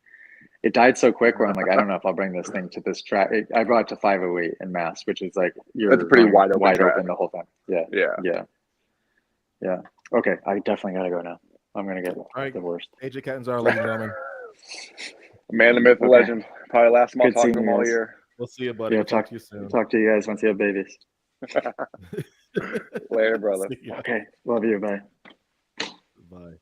It died so quick where I'm like, I don't know if I'll bring this thing to this track. I brought it to 508 in Mass, which is like That's a pretty wide open the whole time. Yeah. Okay, I definitely gotta go now. I'm gonna get the worst. AJ Catanzaro, ladies and gentlemen. Man, the myth, the legend. Probably last time I'll talk to him all year. We'll see you, buddy. Yeah, we'll talk to you soon. Talk to you guys once you have babies. Later, brother. Okay, love you. Bye. Bye.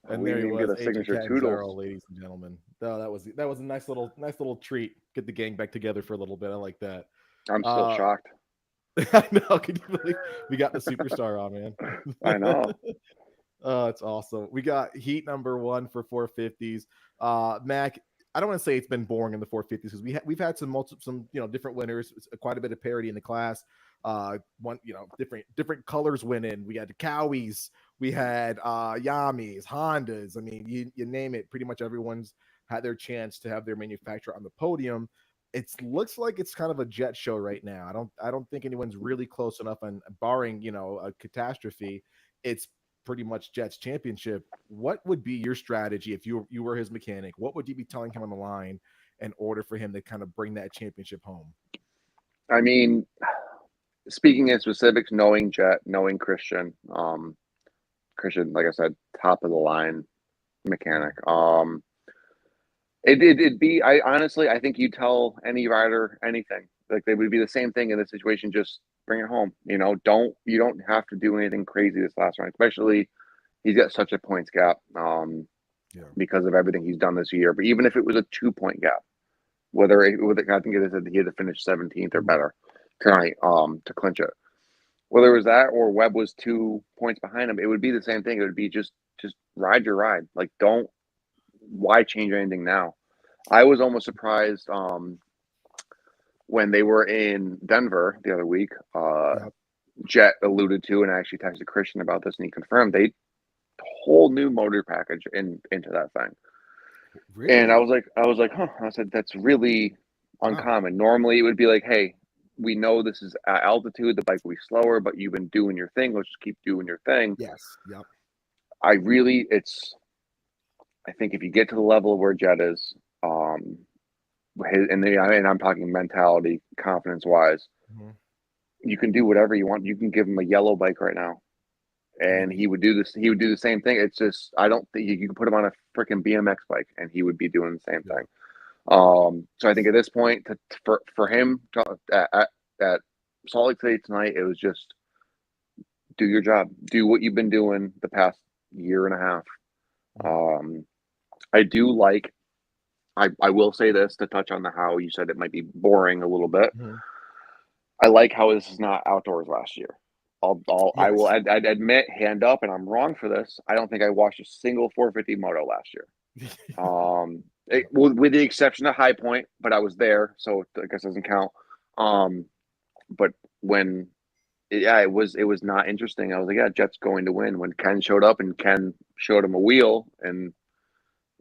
And there he was, AJ Catanzaro, ladies and gentlemen. Oh, that was a nice little treat. Get the gang back together for a little bit. I like that. I'm still shocked. I know. Can you believe we got the superstar on, man? I know. Oh, it's awesome. We got heat number 1 for 450s. Mac, I don't want to say it's been boring in the 450s because we've had some different winners, quite a bit of parity in the class. Different colors winning. We had the Cowies, we had Yamis, Hondas. I mean, you name it. Pretty much everyone's had their chance to have their manufacturer on the podium. It looks like it's kind of a jet show right now. I don't think anyone's really close enough, and barring a catastrophe, it's pretty much Jet's championship. What would be your strategy if you were his mechanic? What would you be telling him on the line in order for him to kind of bring that championship home? I mean, speaking in specifics, knowing Jet, knowing Christian, like I said, top of the line mechanic. It'd be. I think you tell any rider anything, like they would be the same thing in this situation. Just bring it home. You don't have to do anything crazy this last round, especially he's got such a points gap because of everything he's done this year. But even if it was a 2-point gap, I think it is, he had to finish 17th or better tonight to clinch it. Whether it was that or Webb was 2 points behind him, it would be the same thing. It would be just ride your ride. Like, why change anything now? I was almost surprised when they were in Denver the other week. Jet alluded to, and I actually texted Christian about this, and he confirmed they whole new motor package into that thing. Really? And I was like, huh. I said that's really uncommon. Normally it would be like, hey, we know this is at altitude, the bike will be slower, but you've been doing your thing. Let's just keep doing your thing. Yes. Yep. I think if you get to the level where Jet is, and I'm talking mentality, confidence wise, you can do whatever you want. You can give him a yellow bike right now, and he would do this. He would do the same thing. It's just I don't think you can put him on a freaking BMX bike, and he would be doing the same thing. So I think at this point, for him at Salt Lake City tonight, it was just do your job, do what you've been doing the past year and a half. I do like. I will say this to touch on how you said it might be boring a little bit. I like how this is not outdoors last year. I will admit, hand up, and I'm wrong for this. I don't think I watched a single 450 moto last year. With the exception of High Point, but I was there, so I guess it doesn't count. But when it was not interesting. I was like, yeah, Jet's going to win. When Ken showed up and Ken showed him a wheel, and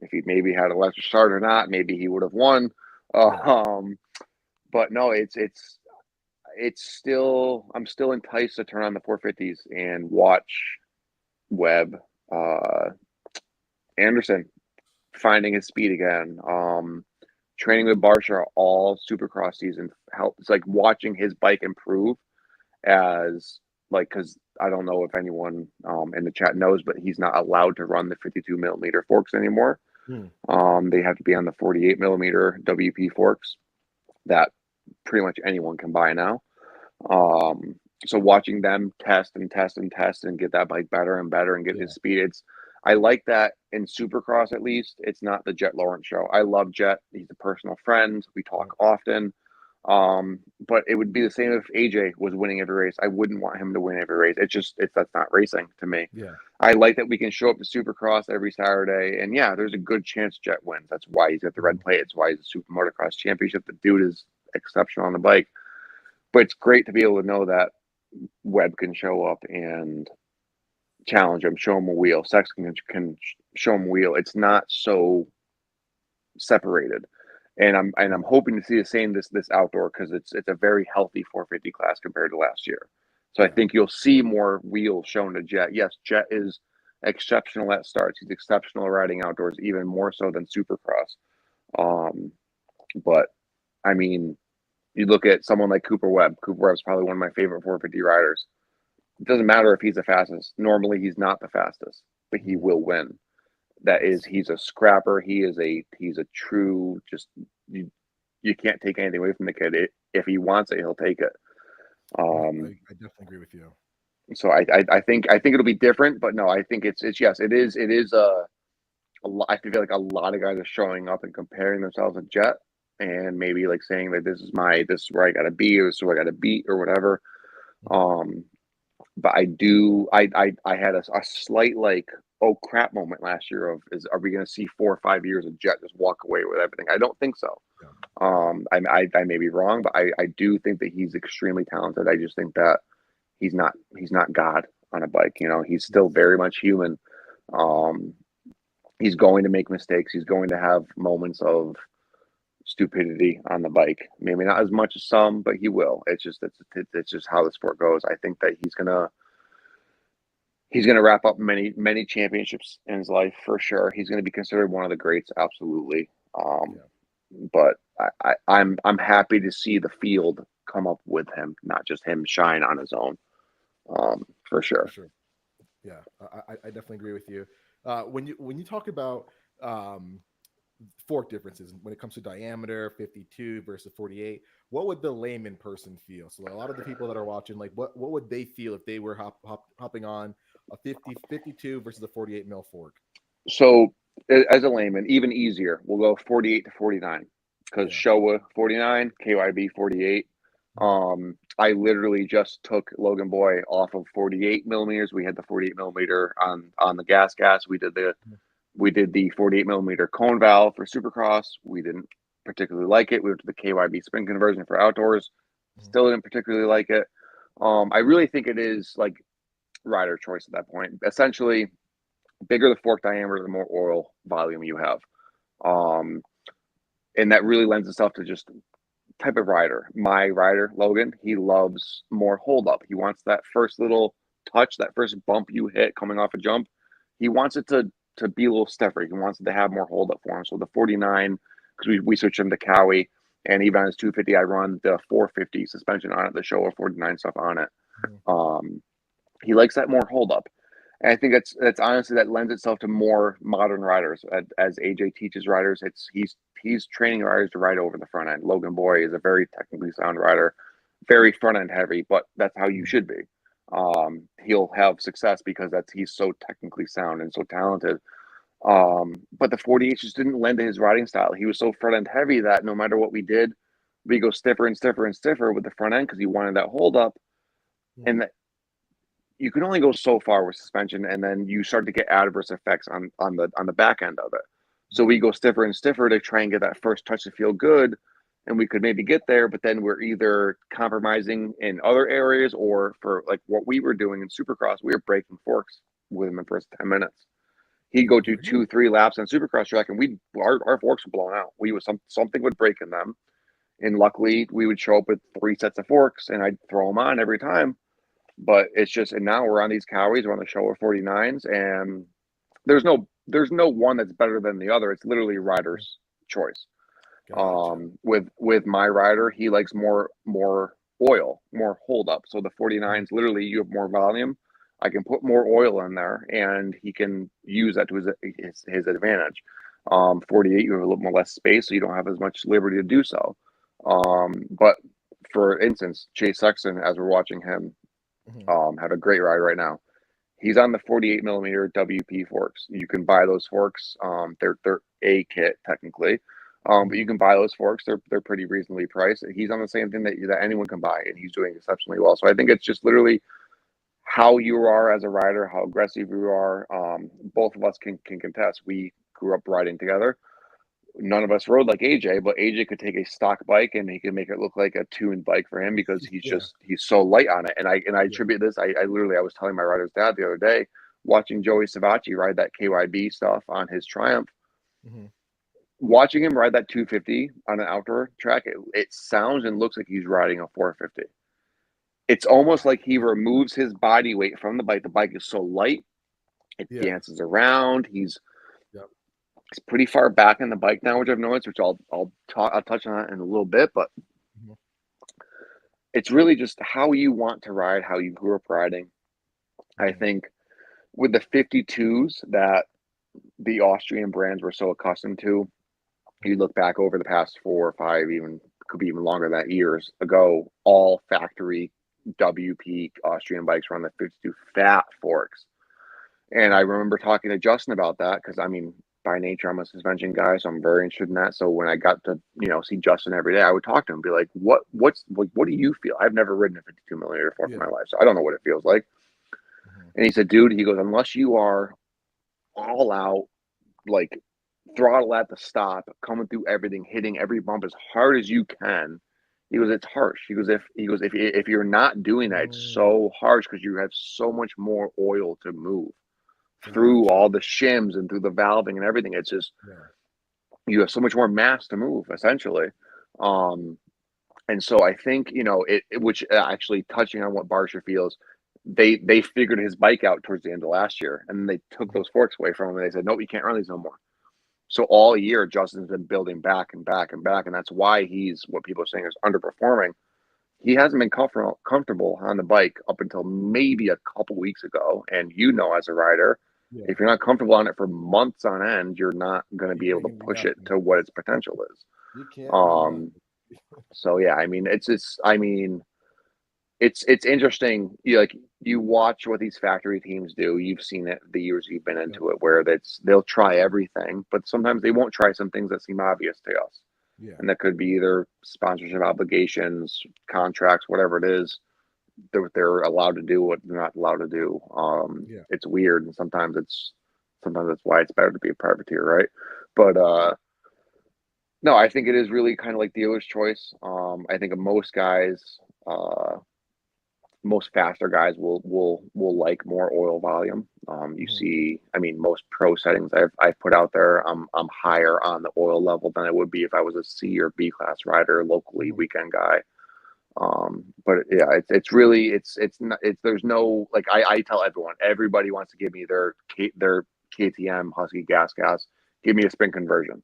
if he maybe had a lesser start or not, maybe he would have won. But no, it's I'm still enticed to turn on the 450s and watch Webb, Anderson finding his speed again. Training with Barsha all Supercross season helps. It's like watching his bike improve as like, because I don't know if anyone in the chat knows, but he's not allowed to run the 52 millimeter forks anymore. They have to be on the 48 millimeter WP forks that pretty much anyone can buy now. So watching them test and test and test and get that bike better and better and get his speed, I like that in Supercross at least. It's not the Jet Lawrence show. I love Jet. He's a personal friend. We talk often. But it would be the same if AJ was winning every race. I wouldn't want him to win every race. That's not racing to me. Yeah. I like that we can show up to Supercross every Saturday, and yeah, there's a good chance Jet wins. That's why he's got the red plate. It's why he's a Super Motocross Championship. The dude is exceptional on the bike. But it's great to be able to know that Webb can show up and challenge him, show him a wheel. Sexton can show him a wheel. It's not so separated, and I'm hoping to see the same this outdoor, because it's a very healthy 450 class compared to last year. So I think you'll see more wheels shown to Jet. Yes, Jet is exceptional at starts. He's exceptional riding outdoors, even more so than Supercross. But I mean, you look at someone like Cooper Webb. Cooper Webb's probably one of my favorite 450 riders. It doesn't matter if he's the fastest. Normally, he's not the fastest, but he will win. He's a scrapper. He's a true, just you can't take anything away from the kid. If he wants it, he'll take it. I definitely agree with you. So I think it'll be different, but no, I think it's yes, it is a lot. I feel like a lot of guys are showing up and comparing themselves with Jet, and maybe like saying that this is where I gotta be, or this is where I gotta beat, or whatever. But I had a slight like, oh crap moment last year of, are we going to see 4 or 5 years of Jet just walk away with everything? I don't think so. I may be wrong, but I do think that he's extremely talented. I just think that he's not God on a bike. You know, he's still very much human. He's going to make mistakes. He's going to have moments of stupidity on the bike. Maybe not as much as some, but he will. It's just how the sport goes. I think that he's gonna wrap up many championships in his life for sure. He's gonna be considered one of the greats, absolutely. But I'm happy to see the field come up with him, not just him shine on his own. For sure. Yeah, I definitely agree with you. When you talk about fork differences when it comes to diameter, 52 versus 48, what would the layman person feel? So a lot of the people that are watching, like what would they feel if they were hopping on a 52 versus a 48 mil fork? So as a layman, even easier, we'll go 48 to 49, because Showa 49, KYB 48. I literally just took Logan Boy off of 48 millimeters. We had the 48 millimeter on the gas. We did the 48 millimeter cone valve for Supercross. We didn't particularly like it. We went to the KYB spin conversion for outdoors. Still didn't particularly like it. I really think it is like rider choice at that point. Essentially, bigger the fork diameter, the more oil volume you have. And that really lends itself to just type of rider. My rider, Logan, he loves more hold up. He wants that first little touch, that first bump you hit coming off a jump. He wants it to be a little stiffer. He wants it to have more hold up for him. So the 49, because we switched him to Cowie, and even on his 250, I run the 450 suspension on it, the Showa 49 stuff on it. He likes that more hold up. And I think that's honestly, that lends itself to more modern riders. As AJ teaches riders, he's training riders to ride over the front end. Logan Boy is a very technically sound rider, very front end heavy, but that's how you should be. He'll have success because he's so technically sound and so talented. But the 48 just didn't lend to his riding style. He was so front end heavy that no matter what we did, we go stiffer and stiffer and stiffer with the front end because he wanted that hold up. And that you can only go so far with suspension, and then you start to get adverse effects on the back end of it. So we go stiffer and stiffer to try and get that first touch to feel good, and we could maybe get there, but then we're either compromising in other areas, or for like what we were doing in Supercross, we were breaking forks within the first 10 minutes. He'd go do 2-3 laps on Supercross track, and our forks were blown out. Something would break in them, And luckily, we would show up with 3 sets of forks, and I'd throw them on every time. But it's just, and now we're on these Cowies, we're on the show 49s, and there's no one that's better than the other. It's literally rider's choice. Gotcha. With my rider, he likes more oil, more hold up. So the 49s, literally, you have more volume. I can put more oil in there, and he can use that to his advantage. 48, you have a little more less space, so you don't have as much liberty to do so. But for instance, Chase Sexton, as we're watching him have a great ride right now. He's on the 48 millimeter WP forks. You can buy those forks. They're a kit technically, but you can buy those forks. They're pretty reasonably priced. He's on the same thing that anyone can buy, and he's doing exceptionally well. So I think it's just literally how you are as a rider, how aggressive you are. Both of us can contest. We grew up riding together. None of us rode like AJ, but AJ could take a stock bike and he could make it look like a tuned bike for him because Yeah. he's so light on it. And I Yeah. attribute this. I literally I was telling my rider's dad the other day, watching Joey Savacci ride that KYB stuff on his Triumph, watching him ride that 250 on an outdoor track, it sounds and looks like he's riding a 450. It's almost like he removes his body weight from the bike. The bike is so light, it Yeah. dances around. He's Yep. pretty far back in the bike now, which I've noticed, which I'll touch on that in a little bit, but it's really just how you want to ride, how you grew up riding. I think with the 52s that the Austrian brands were so accustomed to, you look back over the past 4 or 5, even could be even longer than that, years ago, all factory WP Austrian bikes were on the 52 fat forks. And I remember talking to Justin about that because, I mean, by nature, I'm a suspension guy, so I'm very interested in that. So when I got to, see Justin every day, I would talk to him and be like, what do you feel? I've never ridden a 52 millimeter fork in my life, so I don't know what it feels like. And he said, dude, he goes, unless you are all out, like throttle at the stop, coming through everything, hitting every bump as hard as you can. He goes, it's harsh. If you're not doing that, it's so harsh because you have so much more oil to move through all the shims and through the valving and everything. It's just you have so much more mass to move essentially. And so I think which actually touching on what Barsha feels, they figured his bike out towards the end of last year, and they took those forks away from him, and they said, nope, you can't run these no more. So all year, Justin's been building back and back and back, and that's why he's what people are saying is underperforming. He hasn't been comfortable on the bike up until maybe a couple weeks ago. And as a rider, if you're not comfortable on it for months on end, you're not going to be able to push it to what its potential is. You can't. So yeah, I mean, it's interesting. You watch what these factory teams do. You've seen it the years you've been into it, where they'll try everything, but sometimes they won't try some things that seem obvious to us. Yeah. And that could be either sponsorship obligations, contracts, whatever it is. They're allowed to do what they're not allowed to do. It's weird, and sometimes that's why it's better to be a privateer, right? But no, I think it is really kind of like dealer's choice. I think most guys, most faster guys will like more oil volume. You see, I mean, most pro settings I've put out there, I'm higher on the oil level than I would be if I was a C or B class rider, locally weekend guy. But yeah, it's really not, there's no, like, I tell everybody wants to give me their KTM Husky gas. Give me a spin conversion.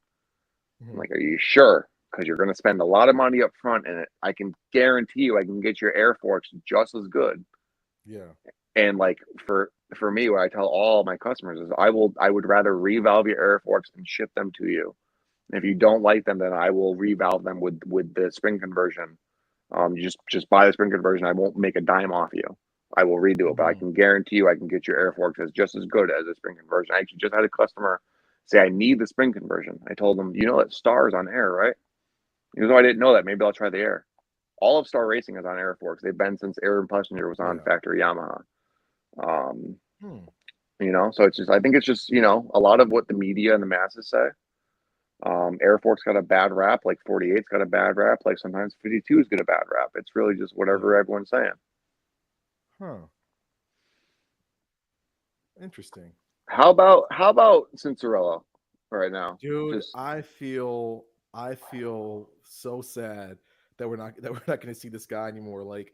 I'm like, are you sure? Because you're going to spend a lot of money up front in it. I can guarantee you I can get your air forks just as good. Yeah. And like for me, what I tell all my customers is I would rather revalve your air forks and ship them to you. And if you don't like them, then I will revalve them with the spin conversion. You just buy the spin conversion. I won't make a dime off you. I will redo it, but I can guarantee you I can get your air forks as just as good as a spin conversion. I actually just had a customer say, I need the spin conversion. I told them, that Star's on air, right? He goes, oh, I didn't know that. Maybe I'll try the air. All of Star Racing is on air forks. They've been since Aaron Plessinger was on factory Yamaha. So it's just, I think it's just, a lot of what the media and the masses say. Air forks got a bad rap, like 48's got a bad rap, like sometimes 52's get a bad rap. It's really just whatever everyone's saying. Interesting. How about Cincerello right now? Dude, I feel I feel so sad that we're not going to see this guy anymore. Like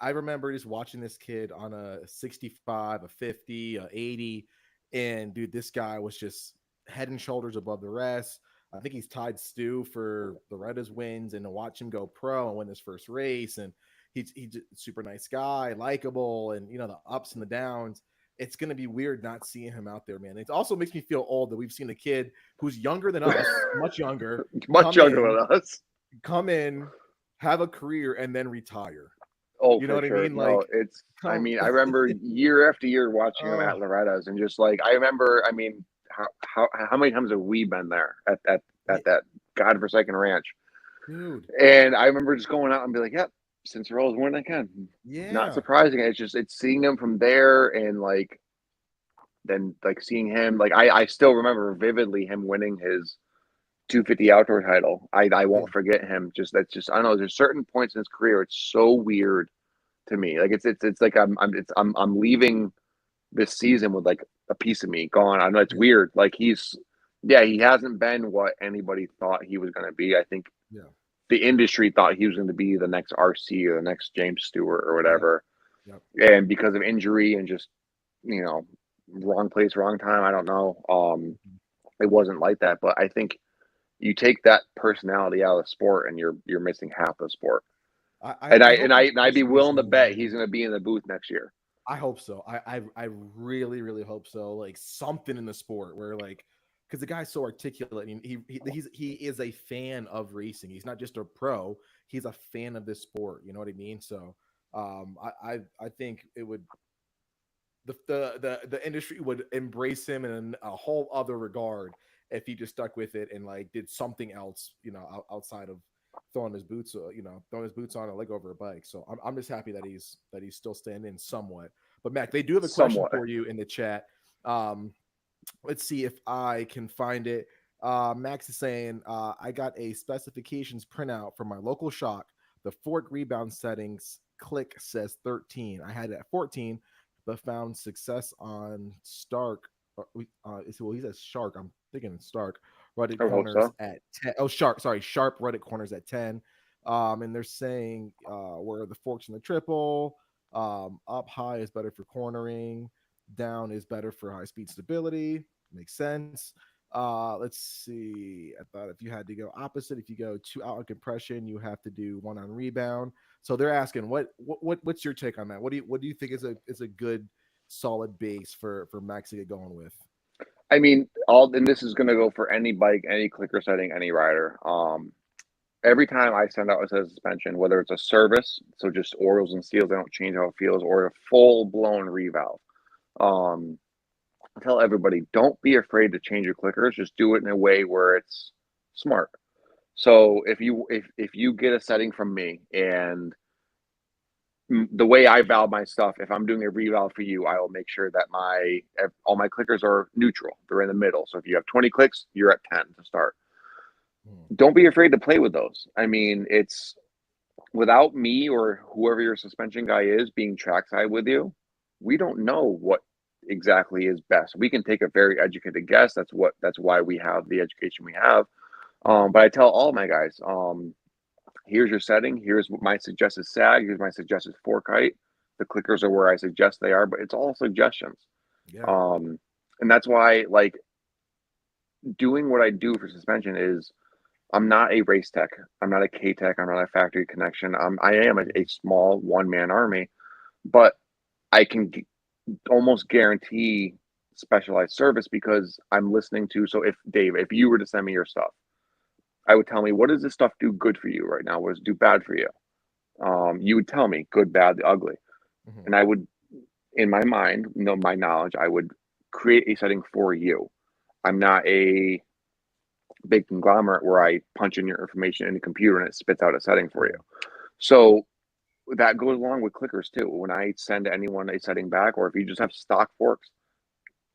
I remember just watching this kid on a 65, a 50, a 80, and dude, this guy was just head and shoulders above the rest. I think he's tied Stu for Loretta's wins, and to watch him go pro and win his first race, and he's a super nice guy, likable, and you know the ups and the downs. It's gonna be weird not seeing him out there, man. It also makes me feel old that we've seen a kid who's younger than us, much younger, Much younger than us. come in, have a career, and then retire. Oh, You know for what I sure. mean? No, Like, it's. I come. mean, I remember year after year watching him at Oh, Loretta's, and just like I remember. I mean, how many times have we been there at that godforsaken ranch? dude. And I remember just going out and be like, "Yep, Cincerella's winning again." Not Yeah. surprising. It's seeing him from there, and like then like seeing him. Like I still remember vividly him winning his 250 outdoor title. I Yeah. won't forget him. Just that's just I don't know. There's certain points in his career. It's so weird to me. Like it's like I'm leaving this season with like a piece of me gone. I know it's Yeah. weird. Like he hasn't been what anybody thought he was going to be. I think Yeah. the industry thought he was going to be the next RC or the next James Stewart or Yeah. whatever. Yep. And because of injury and just you know wrong place, wrong time. I don't know. Mhm. It wasn't like that, but I think you take that personality out of the sport and you're missing half the sport. I And I hope his I'd be person gets willing to more bet money. he's going to be in the booth next year. I hope so. I really really hope so. Like something in the sport where like because the guy's so articulate and he is a fan of racing. He's not just a pro. He's a fan of this sport. You know what I mean? So I think it would the industry would embrace him in a whole other regard if he just stuck with it and like did something else, you know, outside of throwing his boots, throwing his boots on a leg over a bike. So I'm just happy that he's still standing somewhat. But Mac, they do have a question Somewhat. for you in the chat. Um, let's see if I can find it. Max is saying, I got a specifications printout from my local shop. The fork rebound settings click says 13. I had it at 14, but found success on Stark. Well, he says Shark. I'm thinking it's Stark. Rutted I would hope corners so. at 10. Oh, Sharp. Sorry, Sharp rutted corners at 10. And they're saying where the forks in the triple. Up high is better for cornering. Down is better for high speed stability. Makes sense. Let's see. I thought if you had to go opposite, if you go two out on compression, you have to do one on rebound. So they're asking, what's your take on that? What do you think is a good solid base for Max to get going with? I mean, all and this is going to go for any bike, any clicker setting, any rider. Every time I send out a set of suspension, whether it's a service, so just oils and seals, they don't change how it feels, or a full blown revalve. Um, I tell everybody, don't be afraid to change your clickers. Just do it in a way where it's smart. So if you get a setting from me and the way I valve my stuff, if I'm doing a revalve for you, I will make sure that my all my clickers are neutral. They're in the middle. So if you have 20 clicks, you're at 10 to start. Hmm. Don't be afraid to play with those. I mean, it's without me or whoever your suspension guy is being trackside with you, we don't know what exactly is best. We can take a very educated guess. That's why we have the education we have. Yeah, But I tell all my guys, here's your setting. Here's what my suggested sag. Here's my suggested fork height. The clickers are where I suggest they are, but it's all suggestions. yeah, Um, and that's why, like, doing what I do for suspension is I'm not a race tech. I'm not a K tech. I'm not a factory connection. I am a small one man army, but I can almost guarantee specialized service because I'm listening to. So if Dave, if you were to send me your stuff, I would tell me what does this stuff do good for you right now? What does it do bad for you? You would tell me good, bad, the ugly, hmm, and I would, in my mind, know my knowledge, I would create a setting for you. I'm not a big conglomerate where I punch in your information in the computer and it spits out a setting for you. yeah, So that goes along with clickers too. When I send anyone a setting back, or if you just have stock forks,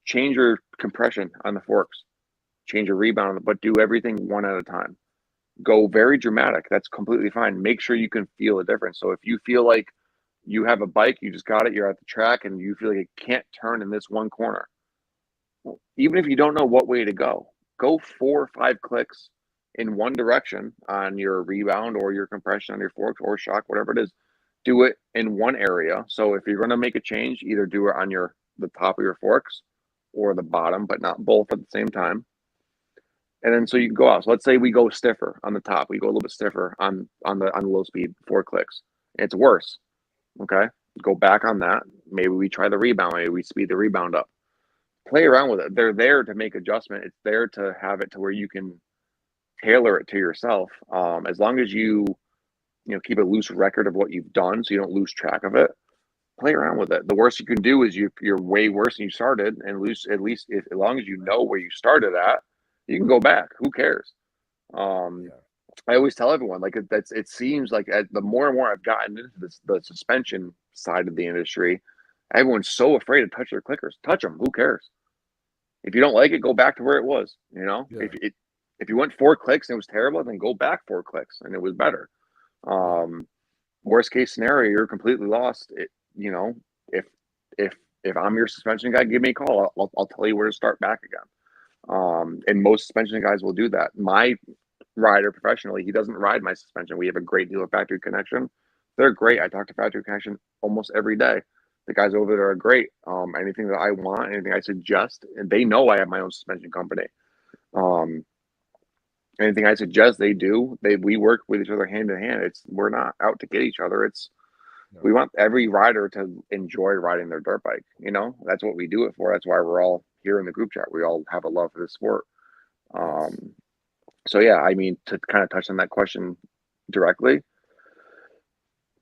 change your compression on the forks, change your rebound, but do everything one at a time. Go very dramatic. That's completely fine. Make sure you can feel the difference. So if you feel like you have a bike, you just got it, you're at the track, and you feel like it can't turn in this one corner, well, even if you don't know what way to go 4 or 5 clicks in one direction on your rebound or your compression on your forks or shock, whatever it is. Do it in one area. So if you're going to make a change, either do it on the top of your forks or the bottom, but not both at the same time. And then so you can go out. So let's say we go stiffer on the top. We go a little bit stiffer on the low speed 4 clicks. It's worse. Okay. Go back on that. Maybe we try the rebound. Maybe we speed the rebound up. Play around with it. They're there to make adjustment. It's there to have it to where you can tailor it to yourself. As long as you keep a loose record of what you've done so you don't lose track of it. Play around with it. The worst you can do is you're way worse than you started, and lose at least as long as you know where you started at, you can go back. Who cares? I always tell everyone, like, it seems like the more and more I've gotten into the suspension side of the industry, everyone's so afraid to touch their clickers. Touch them. Who cares? If you don't like it, go back to where it was. Yeah. If you went 4 clicks and it was terrible, then go back 4 clicks and it was better. Worst case scenario, you're completely lost. If I'm your suspension guy, give me a call. I'll tell you where to start back again. And most suspension guys will do that. My rider professionally, he doesn't ride my suspension. We have a great deal of factory connection. They're great. I talk to factory connection almost every day. The guys over there are great. Anything that I want, anything I suggest, and they know I have my own suspension company. Anything I suggest, they do. We work with each other hand in hand. We're not out to get each other. We want every rider to enjoy riding their dirt bike. That's what we do it for. That's why we're all here in the group chat. We all have a love for the sport. So yeah, I mean, to kind of touch on that question directly,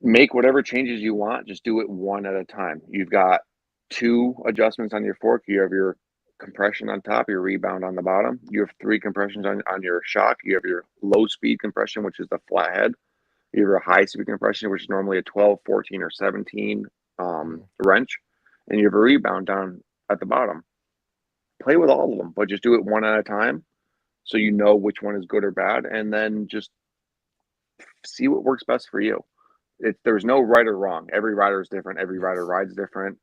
make whatever changes you want. Just do it one at a time. You've got 2 adjustments on your fork. You have your compression on top, your rebound on the bottom. You have 3 compressions on your shock. You have your low speed compression, which is the flathead. You have your high speed compression, which is normally a 12, 14, or 17 wrench. And you have a rebound down at the bottom. Play with all of them, but just do it one at a time so you know which one is good or bad. And then just see what works best for you. There's no right or wrong. Every rider is different. Every rider rides different.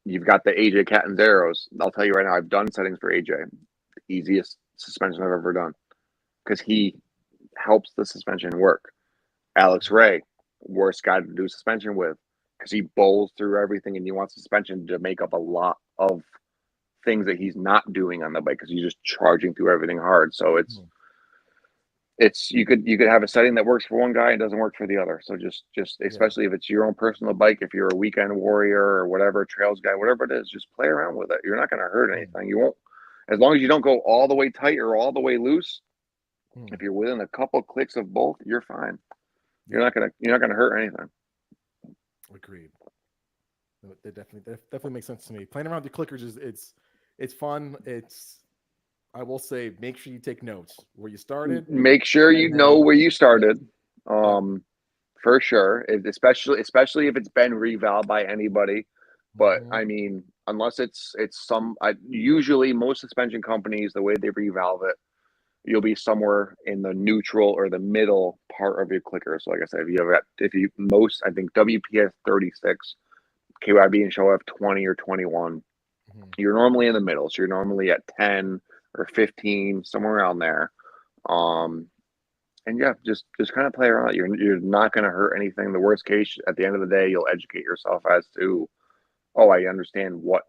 You've got the AJ Catanzaros. I'll tell you right now, I've done settings for AJ. The easiest suspension I've ever done because he helps the suspension work. Alex Ray, worst guy to do suspension with because he bowls through everything and he wants suspension to make up a lot of things that he's not doing on the bike because he's just charging through everything hard. So you could have a setting that works for one guy and doesn't work for the other. So just especially if it's your own personal bike, if you're a weekend warrior or whatever, trails guy, whatever it is, just play around with it. You're not going to hurt anything. You won't, as long as you don't go all the way tight or all the way loose. If you're within a couple clicks of both, you're fine. You're not gonna hurt anything. Agreed. That definitely makes sense to me. Playing around with the clickers it's fun. I will say, make sure you take notes where you started. Make sure you know where you started. For sure. Especially if it's been reval by anybody. But I mean, unless it's usually most suspension companies, the way they revalve it, you'll be somewhere in the neutral or the middle part of your clicker. So like I said, I think WPS 36, KYB and Show F 20 or 21, you're normally in the middle. So you're normally at 10 or 15, somewhere around there. And yeah, just kind of play around. You're not going to hurt anything. The worst case, at the end of the day, you'll educate yourself as to, I understand what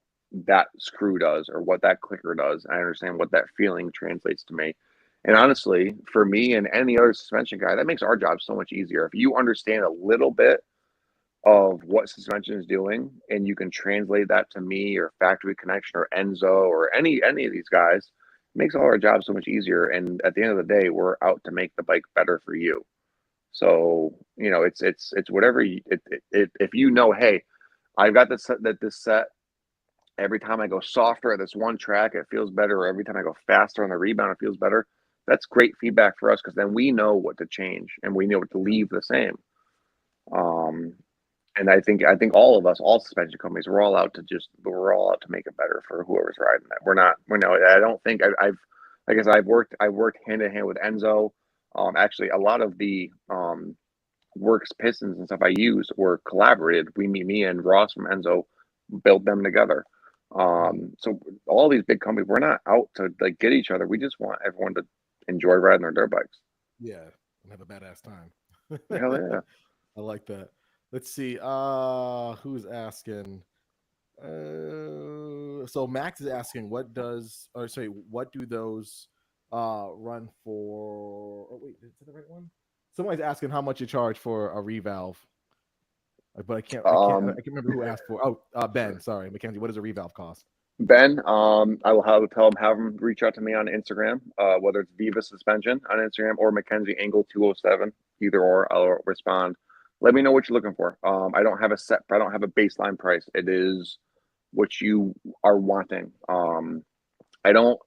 that screw does or what that clicker does. I understand what that feeling translates to me. And honestly, for me and any other suspension guy, that makes our job so much easier. If you understand a little bit of what suspension is doing and you can translate that to me or Factory Connection or Enzo or any of these guys, it makes all our jobs so much easier. And at the end of the day, we're out to make the bike better for you. So, it's whatever if you know, hey, I've got this set. Every time I go softer at this one track, it feels better. Or every time I go faster on the rebound, it feels better. That's great feedback for us because then we know what to change and we know what to leave the same. And I think all of us, all suspension companies, we're all out to make it better for whoever's riding that. I don't think I've worked hand in hand with Enzo. Actually, a lot of the works pistons and stuff I use were collaborated. Me and Ross from Enzo built them together. So all these big companies, we're not out to get each other. We just want everyone to enjoy riding their dirt bikes. Yeah, and have a badass time. Hell yeah. I like that. Let's see. Who's asking? So Max is asking, what do those run for? Oh wait, is that the right one? Somebody's asking how much you charge for a revalve, but I can't remember who asked for. Oh, Ben, sorry, Mackenzie. What does a revalve cost? Ben, I will have him reach out to me on Instagram, whether it's Viva Suspension on Instagram or Mackenzie Angle 207, either or. I'll respond. Let me know what you're looking for. I don't have a baseline price. It is what you are wanting. I don't.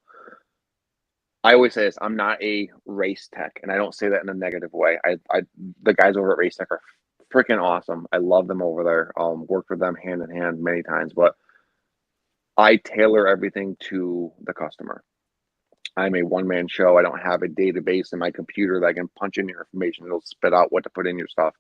I always say this. I'm not a race tech, and I don't say that in a negative way. The guys over at Race Tech are freaking awesome. I love them over there. Worked with them hand in hand many times, but I tailor everything to the customer. I'm a one-man show. I don't have a database in my computer that I can punch in your information. It'll spit out what to put in your stuff.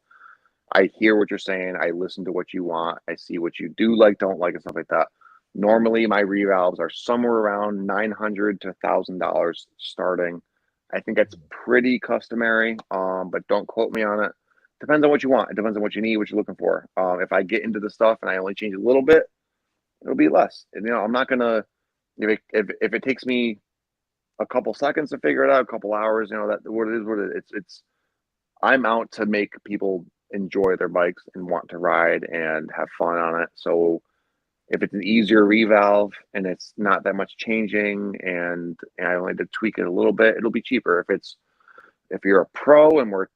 I hear what you're saying. I listen to what you want. I see what you do like, don't like, and stuff like that. Normally, my revalves are somewhere around $900 to $1,000 starting. I think that's pretty customary, but don't quote me on it. Depends on what you want. It depends on what you need, what you're looking for. If I get into the stuff and I only change a little bit, it'll be less. And, I'm not gonna if it takes me a couple seconds to figure it out, a couple hours, that what it is, it's I'm out to make people enjoy their bikes and want to ride and have fun on it. So if it's an easier revalve and it's not that much changing and I only had to tweak it a little bit, it'll be cheaper. If you're a pro and we're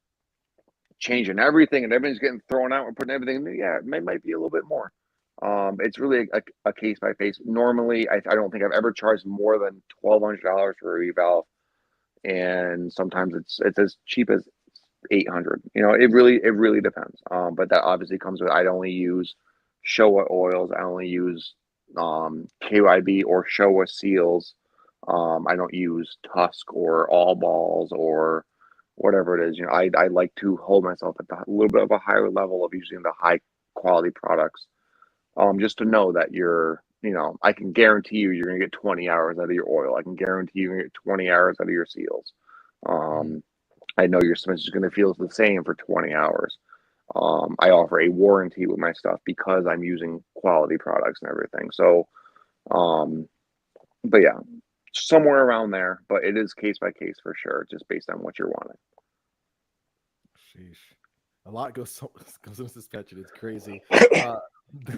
changing everything and everything's getting thrown out, we're putting everything in there, yeah, it might be a little bit more. It's really a case by case. Normally, I don't think I've ever charged more than $1,200 for a revalve, and sometimes it's as cheap as 800. It really depends. But that obviously comes with I'd only use Showa oils. I only use KYB or Showa seals. I don't use Tusk or All Balls or whatever it is. I like to hold myself at a little bit of a higher level of using the high quality products. Just to know that I can guarantee you're going to get 20 hours out of your oil. I can guarantee you're going to get 20 hours out of your seals. I know your suspension is going to feel the same for 20 hours. I offer a warranty with my stuff because I'm using quality products and everything. So, but yeah, somewhere around there, but it is case by case for sure, just based on what you're wanting. Sheesh. A lot goes into suspension. It's crazy.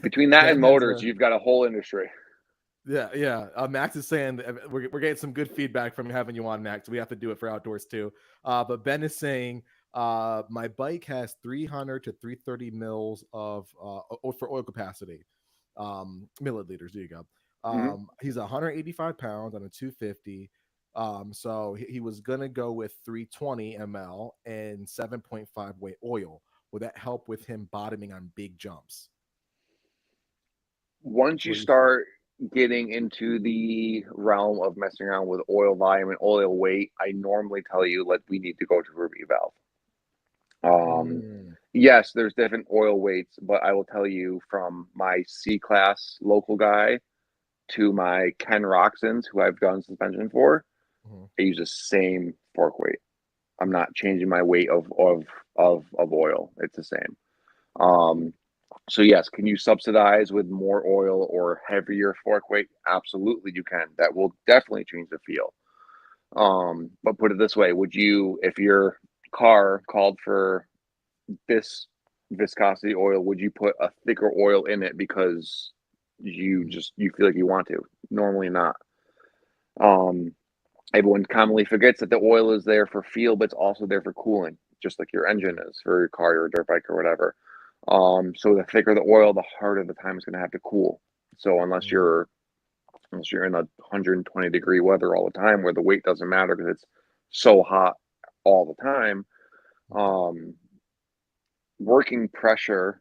Between that and motors, you've got a whole industry. Yeah. Max is saying we're getting some good feedback from having you on, Max. We have to do it for outdoors too. But Ben is saying my bike has 300 to 330 mils of for oil capacity, milliliters. There you go. He's 185 pounds on a 250. So he was gonna go with 320 ml and 7.5 weight oil. Will that help with him bottoming on big jumps? Once you start getting into the realm of messing around with oil volume and oil weight, I normally tell you we need to go to a revalve. Yes, there's different oil weights, but I will tell you from my C-class local guy to my Ken Roxons, who I've done suspension for, I use the same fork weight. I'm not changing my weight of oil. It's the same. So yes, can you subsidize with more oil or heavier fork weight? Absolutely, you can. That will definitely change the feel. But put it this way: would you, if your car called for this viscosity oil, would you put a thicker oil in it because you feel like you want to? Normally not. Everyone commonly forgets that the oil is there for feel, but it's also there for cooling, just like your engine is for your car or dirt bike or whatever. So the thicker the oil, the harder the time is going to have to cool. So unless you're in 120-degree weather all the time, where the weight doesn't matter because it's so hot all the time, working pressure,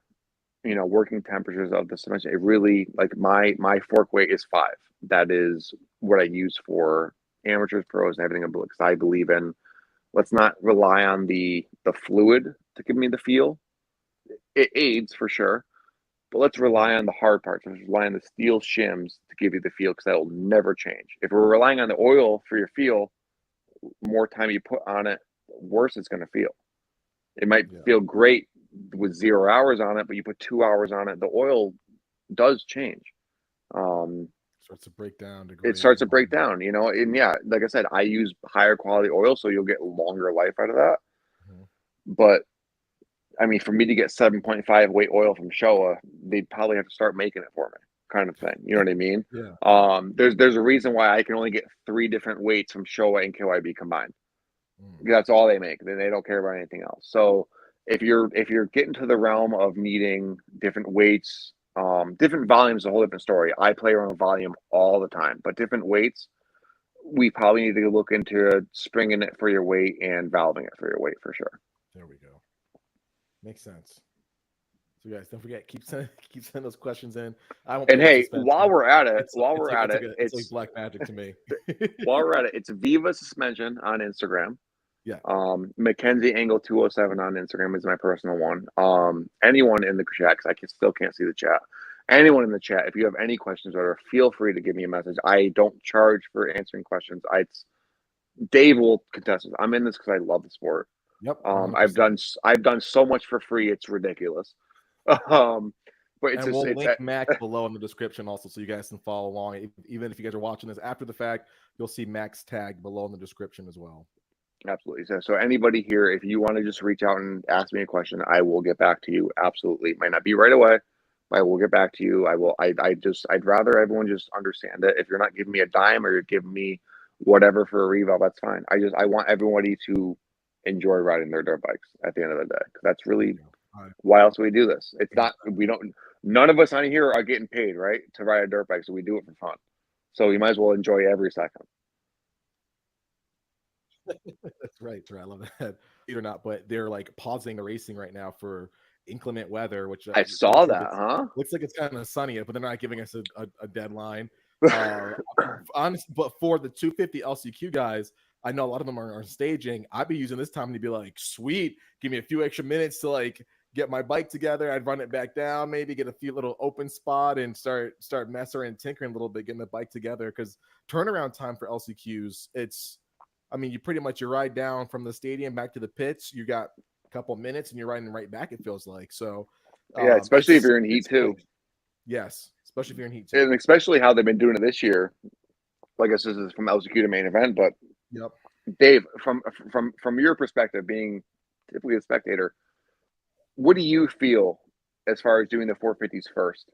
working temperatures of the suspension, it really, like my fork weight is 5. That is what I use for amateurs, pros, and everything, because I believe in, let's not rely on the fluid to give me the feel. It aids for sure, but let's rely on the hard parts. Let's rely on the steel shims to give you the feel, because that will never change. If we're relying on the oil for your feel, more time you put on it, worse it's going to feel. It might feel great with 0 hours on it, but you put 2 hours on it, the oil does change. Starts to break down. It starts to break down, you know, and yeah, like I said, I use higher quality oil, so you'll get longer life out of that. But I mean, for me to get 7.5 weight oil from Showa, they'd probably have to start making it for me, kind of thing. You know what I mean? Yeah. There's a reason why I can only get 3 different weights from Showa and KYB combined. That's all they make. They don't care about anything else. So if you're getting to the realm of needing different weights, different volumes, a whole different story. I play around with volume all the time, but different weights, we probably need to look into springing it for your weight and valving it for your weight for sure. There we go. Makes sense. So guys, don't forget, keep sending those questions in. And hey, while we're at it, it's like black magic to me. While we're at it, it's Viva Suspension on Instagram. Yeah. Mackenzie Angle 207 on Instagram is my personal one. Anyone in the chat, because I still can't see the chat. Anyone in the chat, if you have any questions, or feel free to give me a message. I don't charge for answering questions. Dave will contest it. I'm in this because I love the sport. Yep. I've done so much for free. It's ridiculous. But it's and we'll link Max below in the description also, so you guys can follow along. Even if you guys are watching this after the fact, you'll see Max tag below in the description as well. Absolutely. So anybody here, if you want to just reach out and ask me a question, I will get back to you. Absolutely. It might not be right away, but I will get back to you. I'd rather everyone just understand it. If you're not giving me a dime or you're giving me whatever for a revolve, that's fine. I want everybody to enjoy riding their dirt bikes at the end of the day. Because that's really why else we do this. It's not, none of us on here are getting paid, right, to ride a dirt bike. So we do it for fun. So you might as well enjoy every second. That's right. I love that. Or not, but they're like pausing the racing right now for inclement weather, which I saw that, looks like it's kind of sunny, but they're not giving us a deadline. Honest, but for the 250 LCQ guys, I know a lot of them are staging. I'd be using this time to be like, sweet, give me a few extra minutes to like get my bike together. I'd run it back down, maybe get a few little open spot and start messing and tinkering a little bit, getting the bike together. Because turnaround time for LCQs, you pretty much, you ride down from the stadium back to the pits. You got a couple minutes and you're riding right back, it feels like. So, yeah, especially if you're in heat too. Quick. Yes, especially if you're in heat too. And especially how they've been doing it this year. I guess this is from LCQ to main event, but Dave, from your perspective, being typically a spectator, what do you feel as far as doing the 450s first?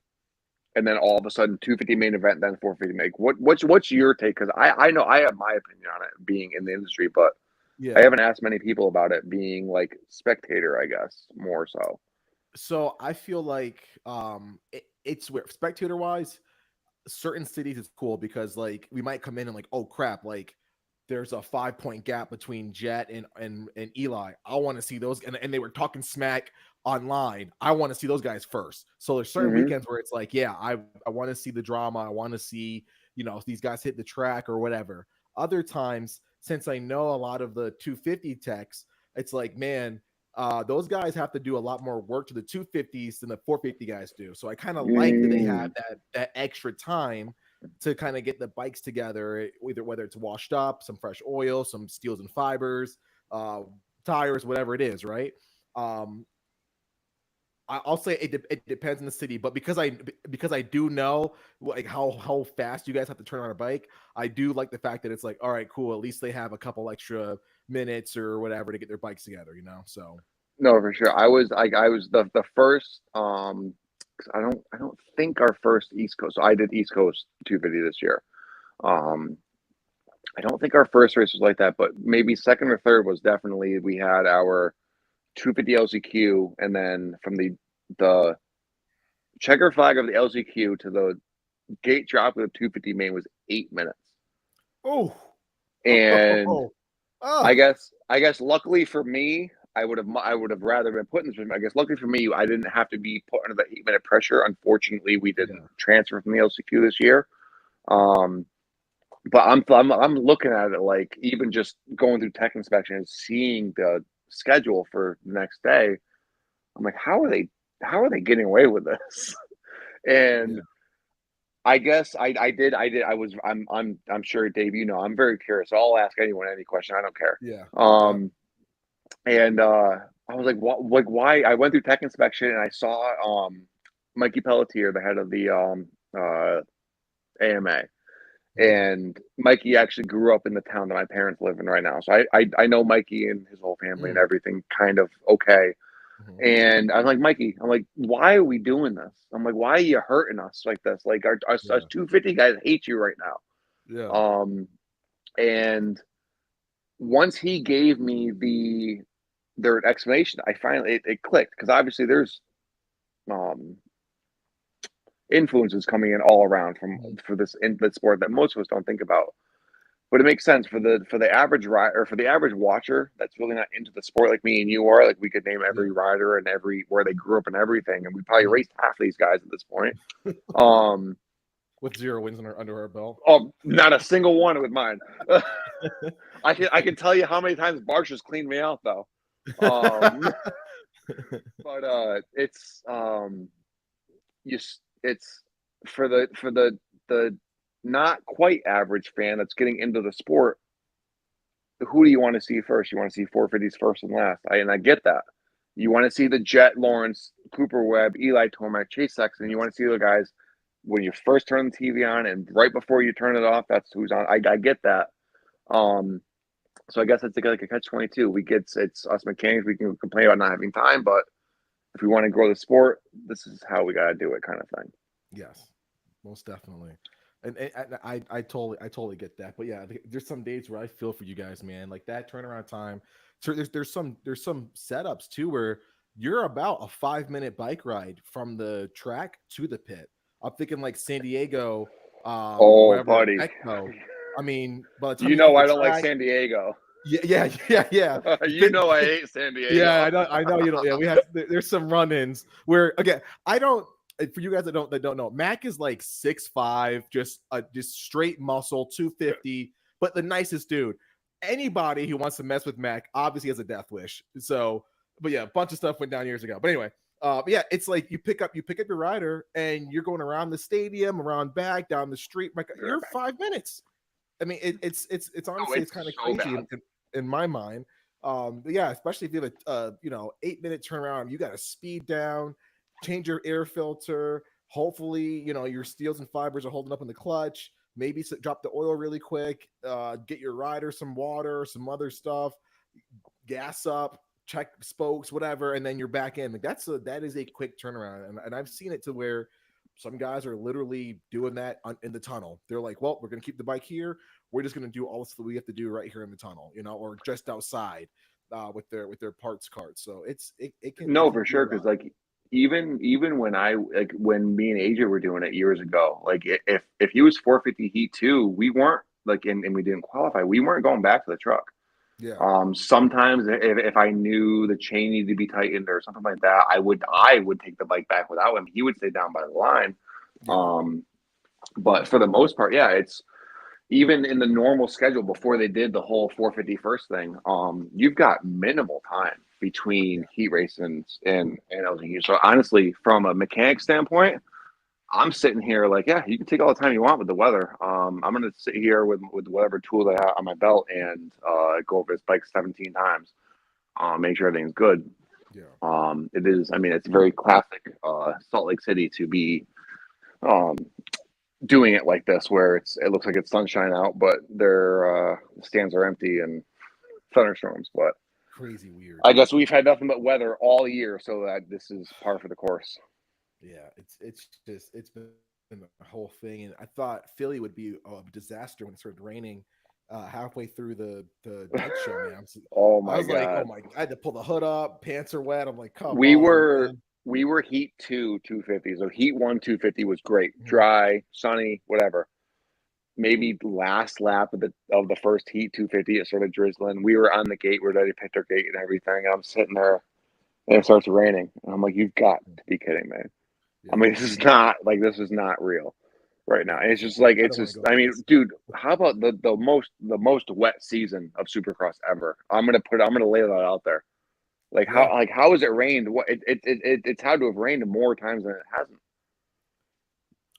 And then all of a sudden 250 main event, then 450 make. What's your take? Because I know I have my opinion on it being in the industry, but I haven't asked many people about it being like spectator, I guess, more so. So I feel like it's where spectator wise, certain cities it's cool because like we might come in and like, oh crap, like there's a 5-point gap between Jet and Eli. I want to see those, and they were talking smack online. I want to see those guys first. So there's certain weekends where it's like, yeah, I want to see the drama. I want to see, these guys hit the track or whatever. Other times, since I know a lot of the 250 techs, it's like, man, those guys have to do a lot more work to the 250s than the 450 guys do. So I kind of like that they have that extra time to kind of get the bikes together, whether it's washed up, some fresh oil, some steels and fibers, tires, whatever it is, right? I'll say it depends on the city, but because I do know like how fast you guys have to turn on a bike, I do like the fact that it's like, all right, cool, at least they have a couple extra minutes or whatever to get their bikes together, So no, for sure. I was the first. I don't think our first East Coast. So I did East Coast 250 this year. I don't think our first race was like that, but maybe second or third was definitely, we had our 250 LCQ, and then from the checker flag of the LCQ to the gate drop of the 250 main was 8 minutes. Oh, and I guess luckily for me, I would have rather been put in this. I guess luckily for me, I didn't have to be put under the 8-minute pressure. Unfortunately, we didn't transfer from the LCQ this year. But I'm looking at it like, even just going through tech inspection and seeing the schedule for the next day, I'm like, how are they getting away with this? And I guess I did. I'm sure, Dave, you know, I'm very curious. So I'll ask anyone any question. I don't care. Yeah. And I was like, what, like, why? I went through tech inspection and I saw Mikey Pelletier, the head of the AMA. And Mikey actually grew up in the town that my parents live in right now. So I know Mikey and his whole family and everything kind of okay. And I'm like, Mikey, I'm like, why are we doing this? I'm like, why are you hurting us like this? Like our 250 guys hate you right now. Yeah. And once he gave me their explanation, I finally it clicked because obviously there's influences coming in all around for this sport that most of us don't think about. But it makes sense for the average rider or for the average watcher that's really not into the sport like me and you are. Like we could name every rider and every where they grew up and everything, and we probably raced half these guys at this point. With 0 wins under our belt. Oh, not a single one with mine. I can tell you how many times Barsh has cleaned me out though. But it's it's for the not quite average fan that's getting into the sport. Who do you want to see first? You want to see 450s first and last. I get that. You want to see the Jet, Lawrence, Cooper Webb, Eli Tomac, Chase Sexton. You want to see the guys when you first turn the TV on and right before you turn it off. That's who's on. I get that. So I guess it's like a catch-22. It's us mechanics. We can complain about not having time, but if we want to grow the sport, this is how we got to do it, kind of thing. Yes, most definitely. And I totally get that. But yeah, there's some days where I feel for you guys, man. Like that turnaround time. So there's some setups too where you're about a 5-minute bike ride from the track to the pit. I'm thinking like San Diego, buddy. Expo. I mean, by the time you know I don't like San Diego. Yeah. You know I hate San Diego. Yeah, I know you don't. Yeah, there's some run-ins where again, I don't. For you guys that don't know, Mac is like 6'5", just straight muscle, 250, but the nicest dude. Anybody who wants to mess with Mac obviously has a death wish. So, but yeah, a bunch of stuff went down years ago. But anyway, but yeah, it's like you pick up your rider and you're going around the stadium, around back, down the street. Like you're 5 minutes. I mean, it's honestly it's kind of so crazy in my mind. But yeah, especially if you have a 8-minute turnaround, you got to speed down, change your air filter. Hopefully, your steels and fibers are holding up in the clutch. Maybe drop the oil really quick. Get your rider some water, some other stuff. Gas up, check spokes, whatever, and then you're back in. Like that is a quick turnaround, and I've seen it to where some guys are literally doing that in the tunnel. They're like, well, we're going to keep the bike here. We're just going to do all this that we have to do right here in the tunnel, or just outside with their parts carts. So it can. No, for sure. Because like even when me and AJ were doing it years ago, like if he was 450 heat too, we weren't like, and we didn't qualify. We weren't going back to the truck. Yeah. Sometimes if I knew the chain needed to be tightened or something like that, I would take the bike back without him. He would stay down by the line. Yeah. But for the most part, yeah, it's even in the normal schedule before they did the whole 450 first thing. You've got minimal time between heat races and LGU. So honestly, from a mechanic standpoint, I'm sitting here like, yeah, you can take all the time you want with the weather. I'm going to sit here with whatever tool I have on my belt and go over this bike 17 times, make sure everything's good. Yeah. It is. I mean, it's very classic Salt Lake City to be doing it like this, where it looks like it's sunshine out, but their stands are empty and thunderstorms. But crazy weird. I guess we've had nothing but weather all year, so that this is par for the course. Yeah, it's been a whole thing, and I thought Philly would be a disaster when it started raining halfway through the night show. Man, oh my god! Like, oh my! I had to pull the hood up. Pants are wet. I'm like, come on. We were heat 250. So heat 1 250 was great, dry, sunny, whatever. Maybe last lap of the first heat 250, it started drizzling. We were on the gate, we're ready to pick our gate and everything. And I'm sitting there, and it starts raining. And I'm like, you've got to be kidding me. Yeah. I mean, this is not real right now. And it's just like I mean, dude, how about the most wet season of Supercross ever? I'm gonna lay that out there. Like how has it rained? What it's had to have rained more times than it hasn't.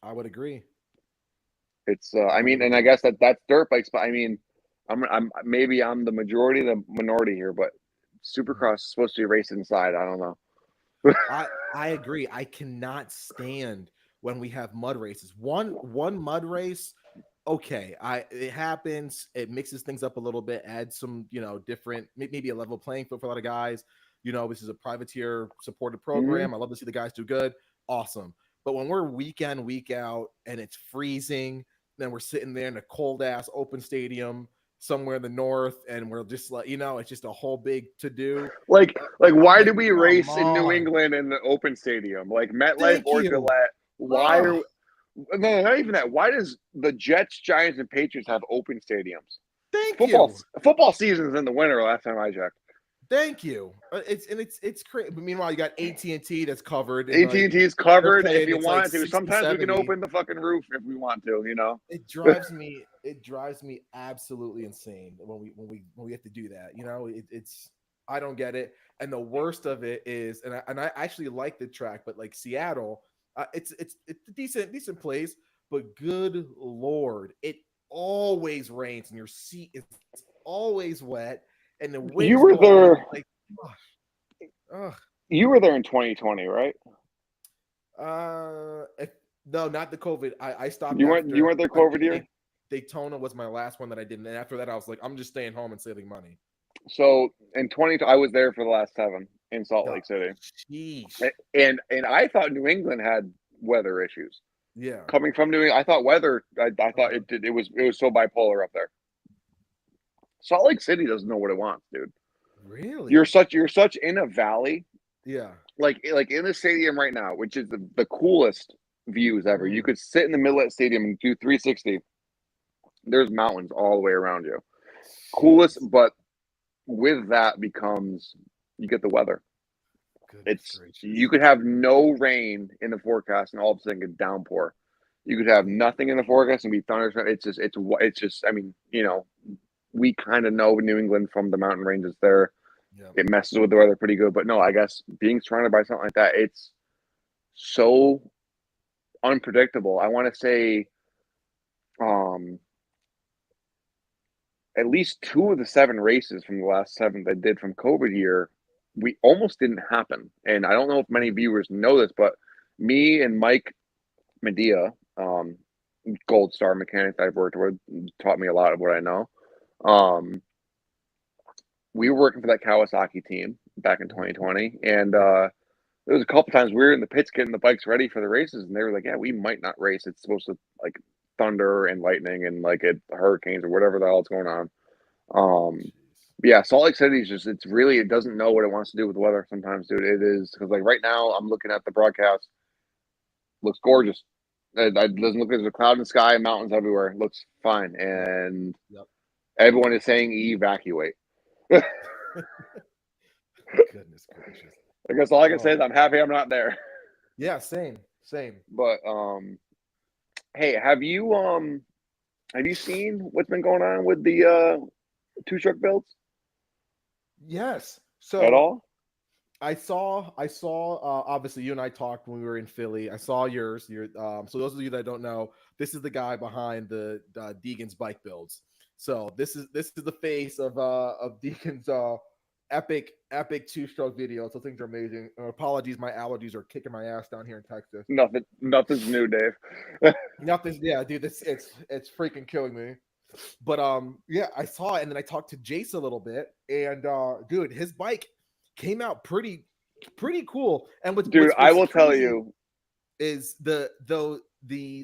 I would agree. It's I mean, and I guess that's dirt bikes, but I mean, I'm maybe I'm the majority, the minority here, but Supercross is supposed to be raced inside. I don't know. I agree. I cannot stand when we have mud races. One mud race, okay, it happens. It mixes things up a little bit, adds some, different, maybe a level playing field for a lot of guys. This is a privateer supported program. I love to see the guys do good. Awesome. But when we're week in, week out, and it's freezing, then we're sitting there in a cold ass open stadium somewhere in the north, and we're just like, it's just a whole big to do. Like I'm why like, do we come race in New on. England in the open stadium, like MetLife Thank or you. Gillette? Why Oh, are no, not even that. Why does the Jets, Giants, and Patriots have open stadiums? thank Football you. football season's in the winter. Last time I checked. Thank you. It's crazy. But meanwhile, you got AT&T that's covered, and like AT&T's they're covered if playing. you It's like want to. 60, Sometimes we can 70. open the fucking roof if we want to. It drives me. It drives me absolutely insane when we have to do that. It's I don't get it. And the worst of it is, and I actually like the track, but like Seattle, it's a decent place, but good lord, it always rains and your seat is always wet and the You wind's were blowing. there. Like, ugh. You were there in 2020, right? No, not the COVID. I stopped You weren't. after. You weren't there I COVID think year. Daytona was my last one that I did, and after that, I was like, I'm just staying home and saving money. So in 20, I was there for the last 7 in Salt God, Lake City, jeez. and I thought New England had weather issues. Yeah. Coming from New England, I thought weather. I thought it did. It was so bipolar up there. Salt Lake City doesn't know what it wants, dude. Really? You're such in a valley, Yeah. like in the stadium right now, which is the coolest views ever. You could sit in the middle of the stadium and do 360. There's mountains all the way around you. Coolest, Jeez. but with that becomes you get the weather. Goodness It's gracious. you could have no rain in the forecast and all of a sudden get downpour. You could have nothing in the forecast and be thunderstorm. It's just. I mean, we kind of know New England from the mountain ranges there. Yeah. It messes with the weather pretty good. But no, I guess being surrounded by something like that, it's so unpredictable. I want to say, um, at least 2 of the 7 races from the last 7 that did from COVID year, we almost didn't happen. And I don't know if many viewers know this, but me and Mike Medea, Gold Star mechanic that I've worked with, taught me a lot of what I know. Um, we were working for that Kawasaki team back in 2020, and there was a couple times we were in the pits getting the bikes ready for the races, and they were like, "Yeah, we might not race. It's supposed to like thunder and lightning and like hurricanes or whatever the hell is going on." Um, Jeez. but yeah, Salt Lake City is just it doesn't know what it wants to do with the weather sometimes, dude. It is because like right now I'm looking at the broadcast, looks gorgeous. It doesn't look like there's a cloud in the sky, mountains everywhere. It looks fine, Yep. and Yep. everyone is saying evacuate. Goodness gracious. I guess all I can say Oh. is I'm happy I'm not there. Yeah. Same. Same. But hey, have you seen what's been going on with the 2 truck builds Yes. at So all? I saw obviously you and I talked when we were in Philly. I saw yours. So those of you that don't know, this is the guy behind the Deegan's bike builds. So this is the face of Deegan's epic 2-stroke video. So things are amazing. Apologies, my allergies are kicking my ass down here in Texas. Nothing's new, Dave. Nothing, yeah, dude, it's freaking killing me. But yeah, I saw it and then I talked to Jace a little bit, and dude, his bike came out pretty cool. And what's Dude, what's I what's will tell crazy you, is the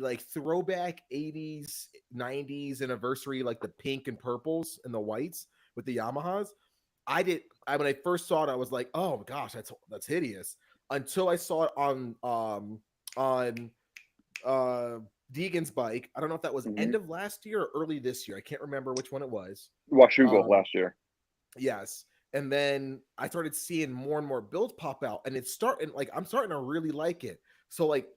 like throwback 80s 90s anniversary, like the pink and purples and the whites with the Yamahas. When I first saw it, I was like, oh my gosh, that's hideous. Until I saw it on Deegan's bike. I don't know if that was mhm, end of last year or early this year. I can't remember which one it was. Washugo Um, last year. yes. And then I started seeing more and more builds pop out, and it's starting like I'm starting to really like it. So like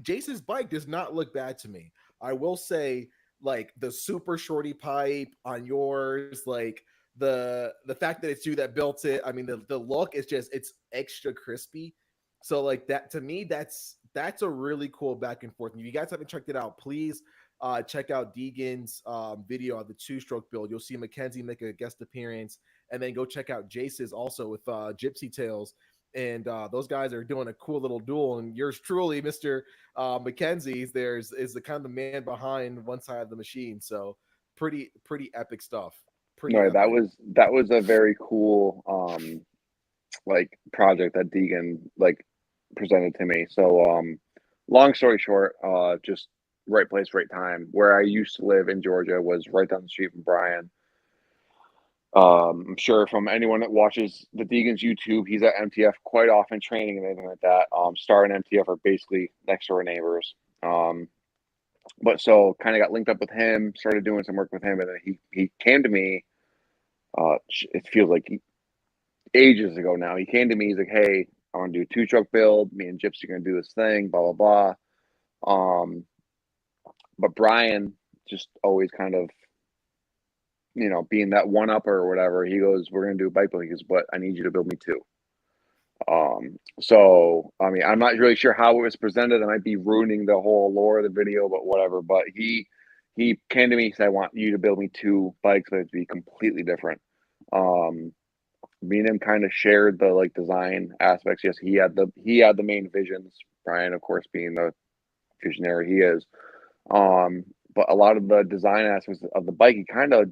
Jason's bike does not look bad to me. I will say, like the super shorty pipe on yours, like the fact that it's you that built it. I mean, the look is just it's extra crispy. So like that to me, that's a really cool back and forth. And if you guys haven't checked it out, please check out Deegan's video on the two-stroke build. You'll see Mackenzie make a guest appearance, and then go check out Jace's also with Gypsy Tales. And those guys are doing a cool little duel. And yours truly, Mr. Mackenzie, is the kind of the man behind one side of the machine. So pretty epic stuff. Pretty No, epic. that was a very cool like project that Deegan like presented to me. So long story short, just right place, right time. Where I used to live in Georgia was right down the street from Brian. I'm sure from anyone that watches the Deegan's YouTube, he's at MTF quite often training and anything like that. Star and MTF are basically next door neighbors. But so kind of got linked up with him, started doing some work with him, and then he came to me. It feels like ages ago now. He came to me. He's like, "Hey, I want to do a two-stroke build. Me and Gypsy are gonna do this thing. Blah blah blah." But Brian just always kind of, being that one upper or whatever. He goes, "We're gonna do a bike build." He goes, "But I need you to build me two." So I mean, I'm not really sure how it was presented. I might be ruining the whole lore of the video, but whatever. But he came to me and said, "I want you to build me two bikes, but it'd be completely different." Me and him kind of shared the like design aspects. Yes, he had the main visions. Brian, of course, being the visionary he is. But a lot of the design aspects of the bike, he kind of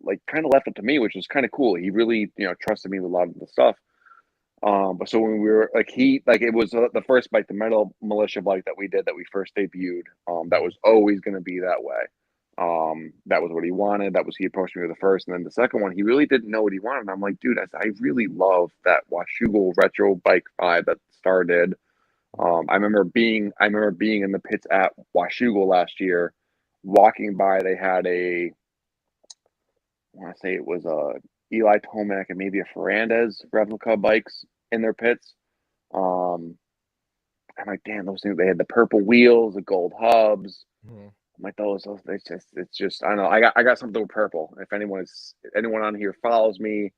left it to me, which was kind of cool. He really, trusted me with a lot of the stuff. But so when we were it was the first bike, the Metal Militia bike that we did that we first debuted. That was always going to be that way. That was what he wanted. That was he approached me with the first, and then the second one, he really didn't know what he wanted. And I'm like, dude, I really love that Washougal retro bike vibe that Star did. I remember being in the pits at Washougal last year, walking by. They had I want to say it was a Eli Tomac and maybe a Ferrandez replica bikes in their pits. I'm like, damn, those things. They had the purple wheels, the gold hubs. I'm like, those. It's just. I don't know. I got something with purple. If anyone on here follows me,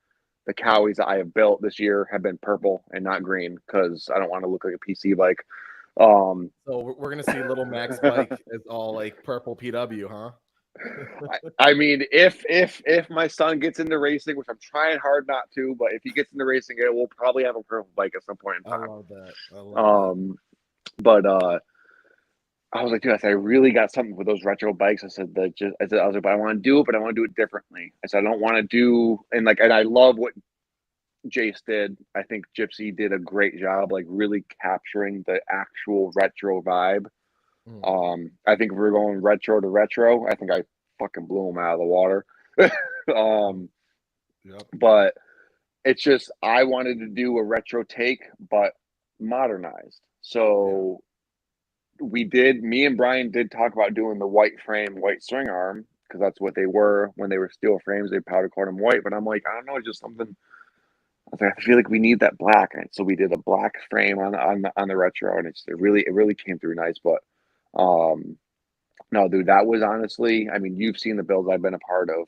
the Cowies that I have built this year have been purple and not green because I don't want to look like a PC bike. So we're gonna see Little Mac's bike is all like purple PW, huh? I mean, if my son gets into racing, which I'm trying hard not to, but if he gets into racing, it will probably have a purple bike at some point in time. I love that. But I was like, dude, I really got something with those retro bikes. I said, I was like, but I want to do it, but I want to do it differently. I said, I don't want to do, and I love what Jace did. I think Gypsy did a great job, like really capturing the actual retro vibe. I think if we're going retro to retro, I think I fucking blew him out of the water. But it's just, I wanted to do a retro take, but modernized. So me and Brian did talk about doing the white frame, white swing arm, because that's what they were when they were steel frames. They powder coated them white, but I'm like, I don't know, just something. I was like, I feel like we need that black, and so we did a black frame on the retro, and it really came through nice. But no, dude, that was honestly, I mean, you've seen the builds I've been a part of.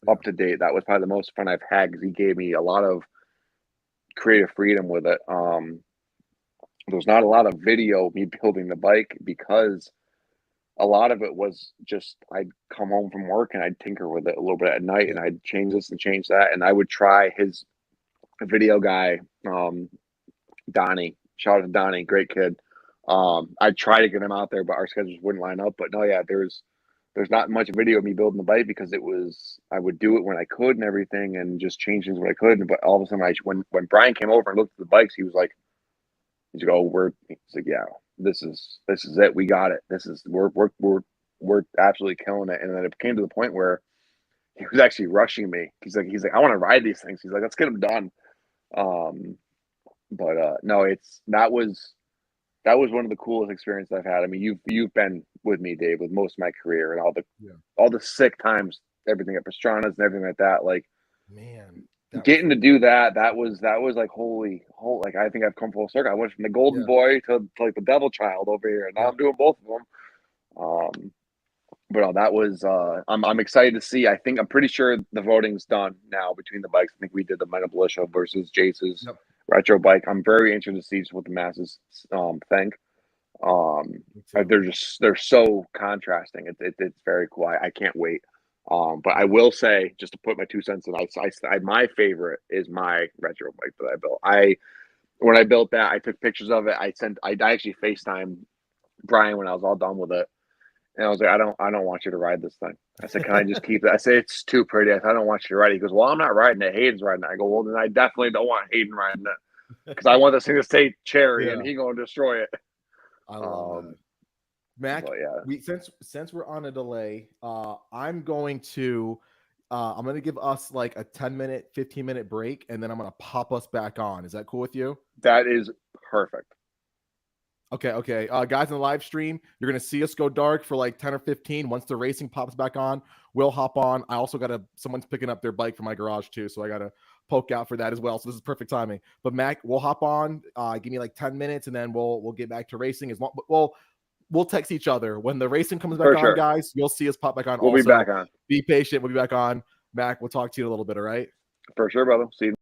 Up to date, that was probably the most fun I've had because he gave me a lot of creative freedom with it. There's not a lot of video of me building the bike because a lot of it was just I'd come home from work and I'd tinker with it a little bit at night and I'd change this and change that, and I would try his video guy, Donnie. Shout out to Donnie, great kid. I'd try to get him out there, but our schedules wouldn't line up. But no, yeah, there's not much video of me building the bike because I would do it when I could and everything and just change things when I could. But all of a sudden, when Brian came over and looked at the bikes, he's like, yeah, this is it. We got it. We're absolutely killing it. And then it came to the point where he was actually rushing me. He's like, I want to ride these things. He's like, let's get them done. But no, that was one of the coolest experiences I've had. I mean, you've been with me, Dave, with most of my career and all the sick times, everything at Pastrana's and everything like that. Like, man, getting to do that was like holy, like I think I've come full circle. I went from the golden boy to like the devil child over here, and now I'm doing both of them. But no, that was I'm excited to see. I'm pretty sure the voting's done now between the bikes. I think we did the Metal Militia versus Jace's retro bike. I'm very interested to see what the masses think. They're so contrasting. It's very cool. I can't wait. But I will say, just to put my 2 cents in, my favorite is my retro bike that I built. When I built that, I took pictures of it. I actually FaceTimed Brian when I was all done with it. And I was like, I don't want you to ride this thing. I said, can I just keep it? I said, it's too pretty. I said, I don't want you to ride it. He goes, well, I'm not riding it. Hayden's riding it. I go, well, then I definitely don't want Hayden riding it because I want this thing to stay cherry and he going to destroy it. I love that. Mac, since we're on a delay, I'm going to give us like a 10-minute, 15-minute break, and then I'm going to pop us back on. Is that cool with you? That is perfect. Okay. Guys in the live stream, you're going to see us go dark for like 10 or 15. Once the racing pops back on, we'll hop on. I also someone's picking up their bike from my garage too, so I got to poke out for that as well. So this is perfect timing. But Mac, we'll hop on. Give me like 10 minutes, and then we'll get back to racing. We'll text each other when the racing comes back on, guys. You'll see us pop back on. We'll be back on. Be patient. We'll be back on. Mac, we'll talk to you in a little bit. All right. For sure, brother. See you.